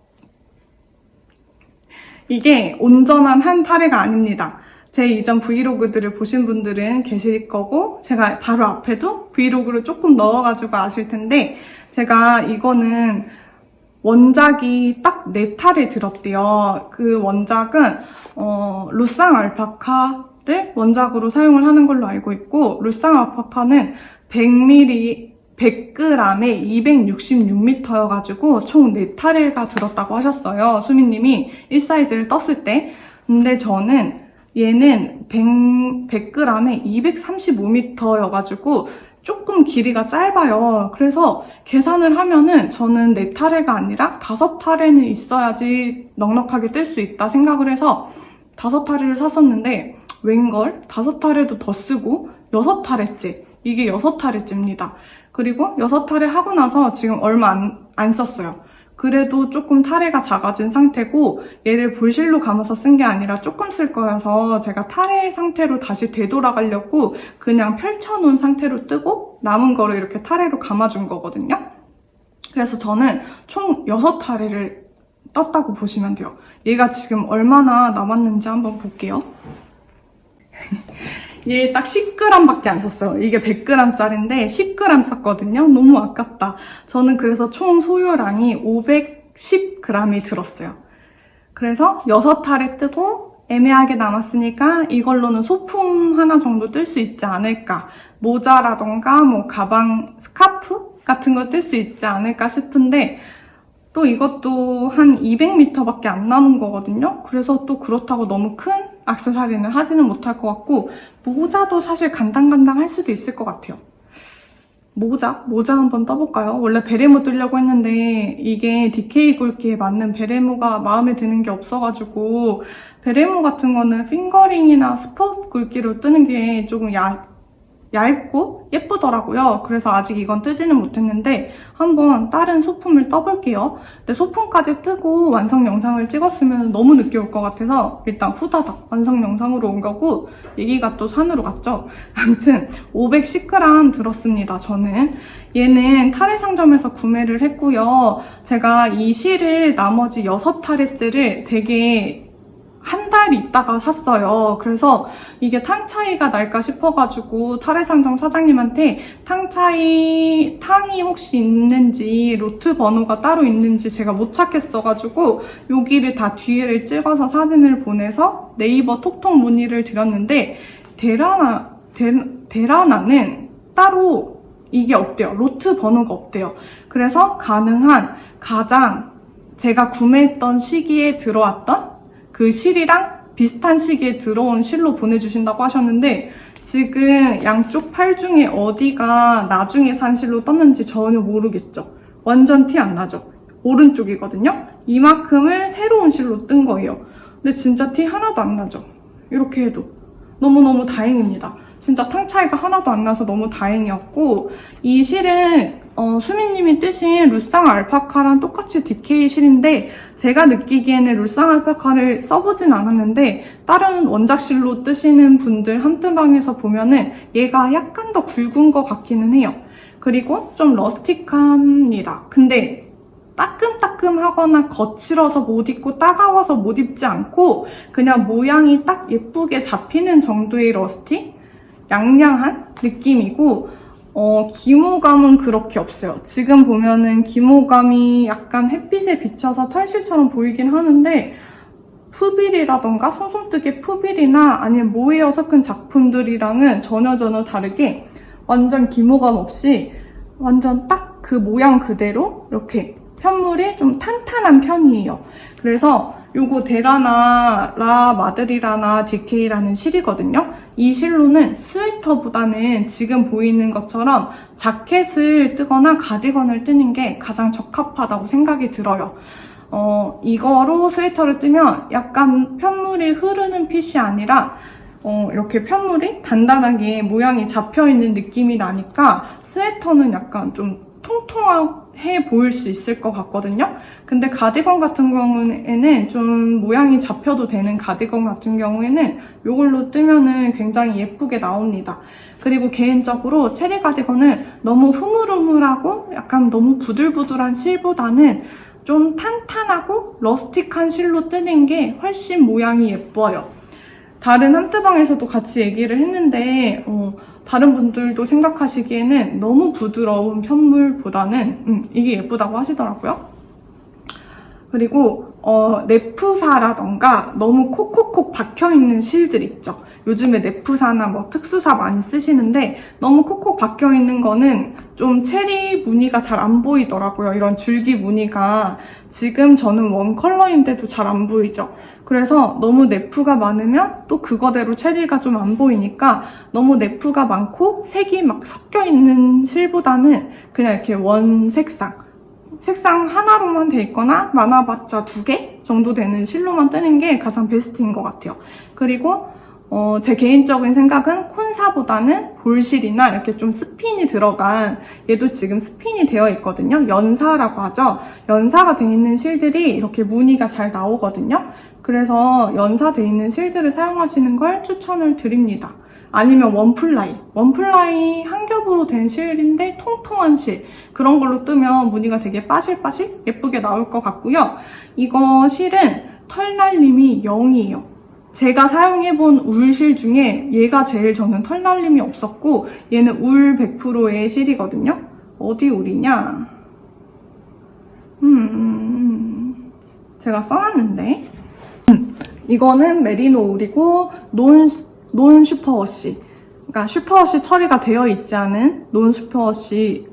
이게 온전한 한 타래가 아닙니다. 제 이전 브이로그들을 보신 분들은 계실 거고 제가 바로 앞에도 브이로그를 조금 넣어가지고 아실 텐데 제가 이거는 원작이 딱 4탈에 들었대요. 그 원작은 루상 알파카를 원작으로 사용을 하는 걸로 알고 있고 루상 알파카는 100g에 266m여가지고 총 4타래가 들었다고 하셨어요. 수미님이 1사이즈를 떴을 때. 근데 저는 얘는 100g에 235m여가지고 조금 길이가 짧아요. 그래서 계산을 하면은 저는 4타래가 아니라 5타래는 있어야지 넉넉하게 뜰 수 있다 생각을 해서 5타래를 샀었는데 웬걸 5타래도 더 쓰고 6타래째. 이게 6타래째입니다. 그리고 6타래 하고 나서 지금 얼마 안 썼어요. 그래도 조금 타래가 작아진 상태고 얘를 볼실로 감아서 쓴 게 아니라 조금 쓸 거여서 제가 타래 상태로 다시 되돌아가려고 그냥 펼쳐놓은 상태로 뜨고 남은 거를 이렇게 타래로 감아준 거거든요. 그래서 저는 총 6타래를 떴다고 보시면 돼요. 얘가 지금 얼마나 남았는지 한번 볼게요. 얘 딱 10g밖에 안 썼어요. 이게 100g짜리인데 10g 썼거든요. 너무 아깝다. 저는 그래서 총 소요량이 510g이 들었어요. 그래서 6타래 뜨고 애매하게 남았으니까 이걸로는 소품 하나 정도 뜰 수 있지 않을까. 모자라던가 뭐 가방, 스카프 같은 거 뜰 수 있지 않을까 싶은데 또 이것도 한 200m밖에 안 남은 거거든요. 그래서 또 그렇다고 너무 큰 액세서리는 하지는 못할 것 같고 모자도 사실 간당간당 할 수도 있을 것 같아요. 모자 한번 떠볼까요? 원래 베레모 뜨려고 했는데 이게 DK 굵기에 맞는 베레모가 마음에 드는 게 없어가지고 베레모 같은 거는 핑거링이나 스포츠 굵기로 뜨는 게 조금 얇고 예쁘더라고요. 그래서 아직 이건 뜨지는 못했는데 한번 다른 소품을 떠볼게요. 근데 소품까지 뜨고 완성 영상을 찍었으면 너무 늦게 올 것 같아서 일단 후다닥 완성 영상으로 온 거고 얘기가 또 산으로 갔죠. 아무튼 510g 들었습니다. 저는 얘는 타레 상점에서 구매를 했고요. 제가 이 실을 나머지 6타레째를 되게 한 달 있다가 샀어요. 그래서 이게 탕 차이가 날까 싶어가지고 타레상점 사장님한테 탕이 혹시 있는지 로트 번호가 따로 있는지 제가 못 찾겠어가지고 여기를 다 뒤를 찍어서 사진을 보내서 네이버 톡톡 문의를 드렸는데 데라나는 따로 이게 없대요. 로트 번호가 없대요. 그래서 가능한 가장 제가 구매했던 시기에 들어왔던 그 실이랑 비슷한 시기에 들어온 실로 보내주신다고 하셨는데 지금 양쪽 팔 중에 어디가 나중에 산 실로 떴는지 전혀 모르겠죠. 완전 티 안 나죠. 오른쪽이거든요. 이만큼을 새로운 실로 뜬 거예요. 근데 진짜 티 하나도 안 나죠. 이렇게 해도 너무너무 다행입니다. 진짜 탕 차이가 하나도 안 나서 너무 다행이었고 이 실은 수민님이 뜨신 루쌍 알파카랑 똑같이 DK 실인데 제가 느끼기에는 루쌍 알파카를 써보진 않았는데 다른 원작실로 뜨시는 분들 함뜨방에서 보면은 얘가 약간 더 굵은 것 같기는 해요. 그리고 좀 러스틱합니다. 근데 따끔따끔하거나 거칠어서 못 입고 따가워서 못 입지 않고 그냥 모양이 딱 예쁘게 잡히는 정도의 러스틱? 양양한 느낌이고 기모감은 그렇게 없어요. 지금 보면은 기모감이 약간 햇빛에 비쳐서 털실처럼 보이긴 하는데 푸빌이라던가 손톱뜨개 푸빌이나 아니면 모헤어 섞은 작품들이랑은 전혀 다르게 완전 기모감 없이 완전 딱 그 모양 그대로 이렇게 편물이 좀 탄탄한 편이에요. 그래서 요거 데라나 라 마드리라나 DK라는 실이거든요. 이 실로는 스웨터보다는 지금 보이는 것처럼 자켓을 뜨거나 가디건을 뜨는 게 가장 적합하다고 생각이 들어요. 이거로 스웨터를 뜨면 약간 편물이 흐르는 핏이 아니라 이렇게 편물이 단단하게 모양이 잡혀있는 느낌이 나니까 스웨터는 약간 좀 통통해 보일 수 있을 것 같거든요. 근데 가디건 같은 경우에는 좀 모양이 잡혀도 되는 가디건 같은 경우에는 이걸로 뜨면은 굉장히 예쁘게 나옵니다. 그리고 개인적으로 체리 가디건은 너무 흐물흐물하고 약간 너무 부들부들한 실보다는 좀 탄탄하고 러스틱한 실로 뜨는 게 훨씬 모양이 예뻐요. 다른 함뜨방에서도 같이 얘기를 했는데 다른 분들도 생각하시기에는 너무 부드러운 편물보다는 이게 예쁘다고 하시더라고요. 그리고 네프사라던가 너무 콕콕콕 박혀있는 실들 있죠. 요즘에 네프사나 뭐 특수사 많이 쓰시는데 너무 콕콕 박혀있는 거는 좀 체리 무늬가 잘 안 보이더라고요. 이런 줄기 무늬가 지금 저는 원 컬러인데도 잘 안 보이죠. 그래서 너무 네프가 많으면 또 그거대로 체리가 좀 안 보이니까 너무 네프가 많고 색이 막 섞여있는 실보다는 그냥 이렇게 원 색상 하나로만 돼 있거나 많아봤자 2개 정도 되는 실로만 뜨는 게 가장 베스트인 것 같아요. 그리고 제 개인적인 생각은 콘사보다는 볼실이나 이렇게 좀 스핀이 들어간 얘도 지금 스핀이 되어 있거든요. 연사라고 하죠. 연사가 되어 있는 실들이 이렇게 무늬가 잘 나오거든요. 그래서 연사되어 있는 실들을 사용하시는 걸 추천을 드립니다. 아니면 원플라이 한 겹으로 된 실인데 통통한 실 그런 걸로 뜨면 무늬가 되게 빠실빠실 예쁘게 나올 것 같고요. 이거 실은 털날림이 0이에요. 제가 사용해본 울실 중에 얘가 제일 저는 털날림이 없었고 얘는 울 100%의 실이거든요. 어디 울이냐? 제가 써놨는데 이거는 메리노 울이고 논 슈퍼워시 그러니까 슈퍼워시 처리가 되어 있지 않은 논 슈퍼워시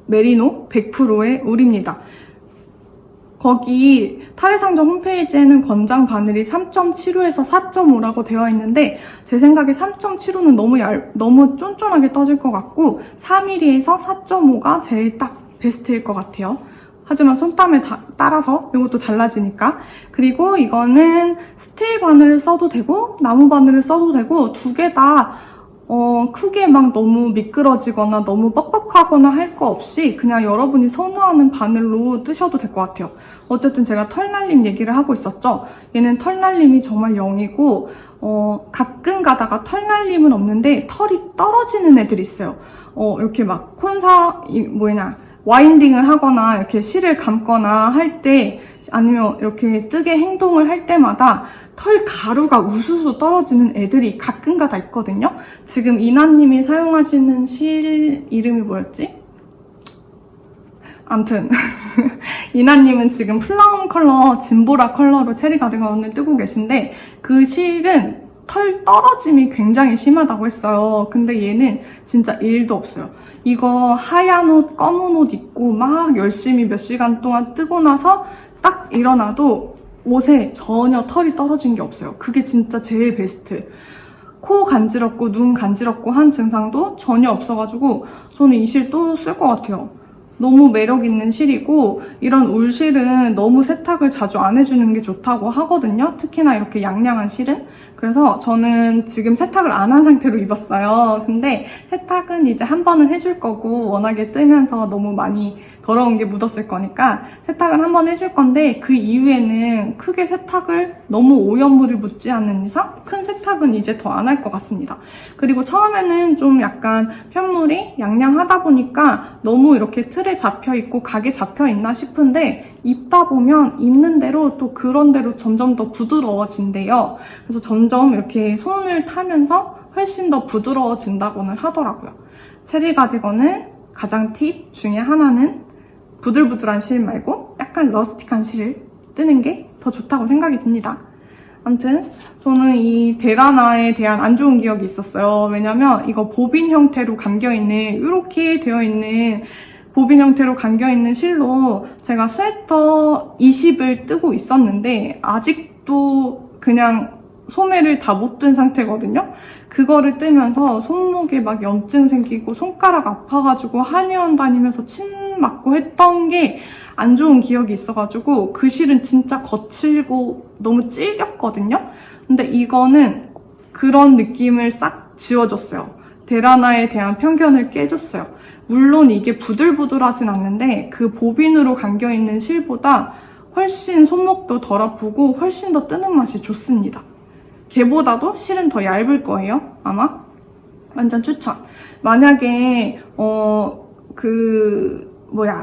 메리노 100%의 울입니다. 거기 타레상점 홈페이지에는 권장 바늘이 3.75에서 4.5라고 되어 있는데 제 생각에 3.75는 너무 쫀쫀하게 떠질 것 같고 4mm에서 4.5가 제일 딱 베스트일 것 같아요. 하지만 손땀에 따라서 이것도 달라지니까. 그리고 이거는 스틸 바늘을 써도 되고 나무 바늘을 써도 되고 두 개 다 크게 막 너무 미끄러지거나 너무 뻑뻑하거나 할 거 없이 그냥 여러분이 선호하는 바늘로 뜨셔도 될 것 같아요. 어쨌든 제가 털날림 얘기를 하고 있었죠. 얘는 털날림이 정말 0이고 가끔 가다가 털날림은 없는데 털이 떨어지는 애들이 있어요. 이렇게 막 와인딩을 하거나 이렇게 실을 감거나 할 때 아니면 이렇게 뜨개 행동을 할 때마다 털 가루가 우수수 떨어지는 애들이 가끔가다 있거든요. 지금 이나님이 사용하시는 실 이름이 뭐였지? 암튼 이나님은 지금 플라움 컬러, 진보라 컬러로 체리 가디건을 뜨고 계신데 그 실은 털 떨어짐이 굉장히 심하다고 했어요. 근데 얘는 진짜 1도 없어요. 이거 하얀 옷, 검은 옷 입고 막 열심히 몇 시간 동안 뜨고 나서 딱 일어나도 옷에 전혀 털이 떨어진 게 없어요. 그게 진짜 제일 베스트. 코 간지럽고 눈 간지럽고 한 증상도 전혀 없어가지고 저는 이 실 또 쓸 것 같아요. 너무 매력 있는 실이고 이런 울실은 너무 세탁을 자주 안 해주는 게 좋다고 하거든요. 특히나 이렇게 양양한 실은. 그래서 저는 지금 세탁을 안 한 상태로 입었어요. 근데 세탁은 이제 한 번은 해줄 거고 워낙에 뜨면서 너무 많이 더러운 게 묻었을 거니까 세탁을 한 번 해줄 건데 그 이후에는 크게 세탁을 너무 오염물이 묻지 않는 이상 큰 세탁은 이제 더 안 할 것 같습니다. 그리고 처음에는 좀 약간 편물이 양양하다 보니까 너무 이렇게 틀에 잡혀있고 각에 잡혀있나 싶은데 입다 보면 입는 대로 또 그런 대로 점점 더 부드러워진대요. 그래서 점점 이렇게 손을 타면서 훨씬 더 부드러워진다고는 하더라고요. 체리 가디건은 가장 팁 중에 하나는 부들부들한 실 말고 약간 러스틱한 실을 뜨는 게 더 좋다고 생각이 듭니다. 아무튼 저는 이 데라나에 대한 안 좋은 기억이 있었어요. 왜냐면 이거 보빈 형태로 감겨있는 이렇게 되어 있는 보빈 형태로 감겨있는 실로 제가 스웨터 20을 뜨고 있었는데 아직도 그냥 소매를 다 못 뜬 상태거든요. 그거를 뜨면서 손목에 막 염증 생기고 손가락 아파가지고 한의원 다니면서 침 맞고 했던 게 안 좋은 기억이 있어가지고 그 실은 진짜 거칠고 너무 질겼거든요. 근데 이거는 그런 느낌을 싹 지워줬어요. 데라나에 대한 편견을 깨줬어요. 물론 이게 부들부들하진 않는데 그 보빈으로 감겨있는 실보다 훨씬 손목도 덜 아프고 훨씬 더 뜨는 맛이 좋습니다. 걔보다도 실은 더 얇을 거예요, 아마. 완전 추천. 만약에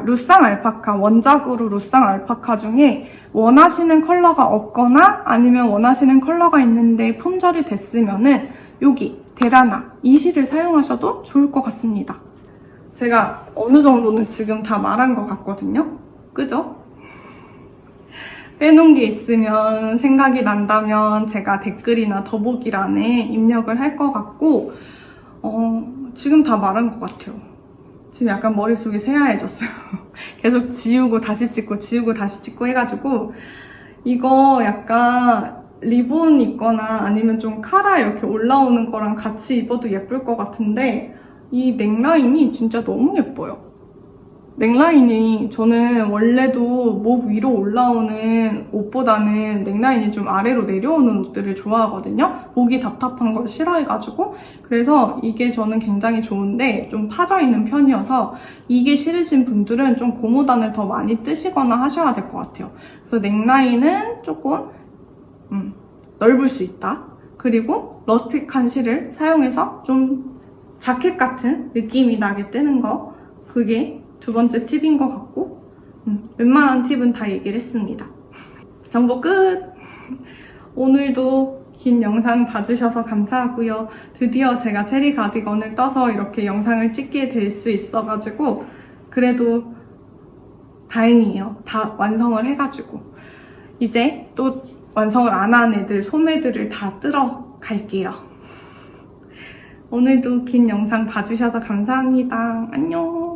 루쌍 알파카, 원작으로 루쌍 알파카 중에 원하시는 컬러가 없거나 아니면 원하시는 컬러가 있는데 품절이 됐으면은 여기 데라나 이 실을 사용하셔도 좋을 것 같습니다. 제가 어느 정도는 지금 다 말한 것 같거든요. 그죠? 빼놓은 게 있으면 생각이 난다면 제가 댓글이나 더보기란에 입력을 할 것 같고 지금 다 말한 것 같아요. 지금 약간 머릿속이 새하얘졌어요. 계속 지우고 다시 찍고 지우고 다시 찍고 해가지고 이거 약간 리본 있거나 아니면 좀 카라 이렇게 올라오는 거랑 같이 입어도 예쁠 것 같은데 이 넥라인이 진짜 너무 예뻐요. 넥라인이 저는 원래도 목 위로 올라오는 옷보다는 넥라인이 좀 아래로 내려오는 옷들을 좋아하거든요. 목이 답답한 걸 싫어해가지고 그래서 이게 저는 굉장히 좋은데 좀 파져있는 편이어서 이게 싫으신 분들은 좀 고무단을 더 많이 뜨시거나 하셔야 될 것 같아요. 그래서 넥라인은 조금 넓을 수 있다. 그리고 러스틱한 실을 사용해서 좀 자켓 같은 느낌이 나게 뜨는 거 그게 두 번째 팁인 것 같고 웬만한 팁은 다 얘기를 했습니다. 정보 끝! 오늘도 긴 영상 봐주셔서 감사하고요. 드디어 제가 체리 가디건을 떠서 이렇게 영상을 찍게 될 수 있어가지고 그래도 다행이에요. 다 완성을 해가지고 이제 또 완성을 안 한 애들, 소매들을 다 뜨러 갈게요. 오늘도 긴 영상 봐주셔서 감사합니다. 안녕!